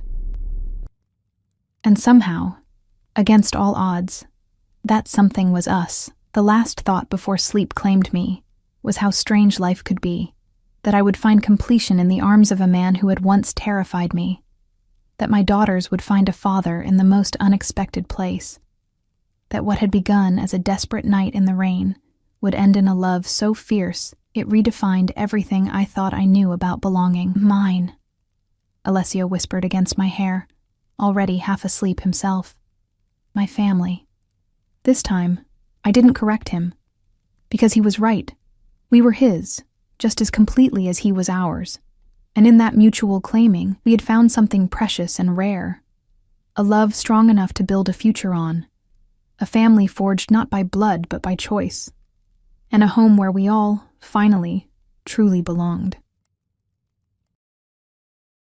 And somehow, Against all odds, that something was us. The last thought before sleep claimed me was how strange life could be, that I would find completion in the arms of a man who had once terrified me, that my daughters would find a father in the most unexpected place, that what had begun as a desperate night in the rain would end in a love so fierce it redefined everything I thought I knew about belonging. Mine, Alessio whispered against my hair, already half asleep himself. My family. This time, I didn't correct him, because he was right. We were his, just as completely as he was ours. And in that mutual claiming, we had found something precious and rare. A love strong enough to build a future on. A family forged not by blood but by choice. And a home where we all, finally, truly belonged.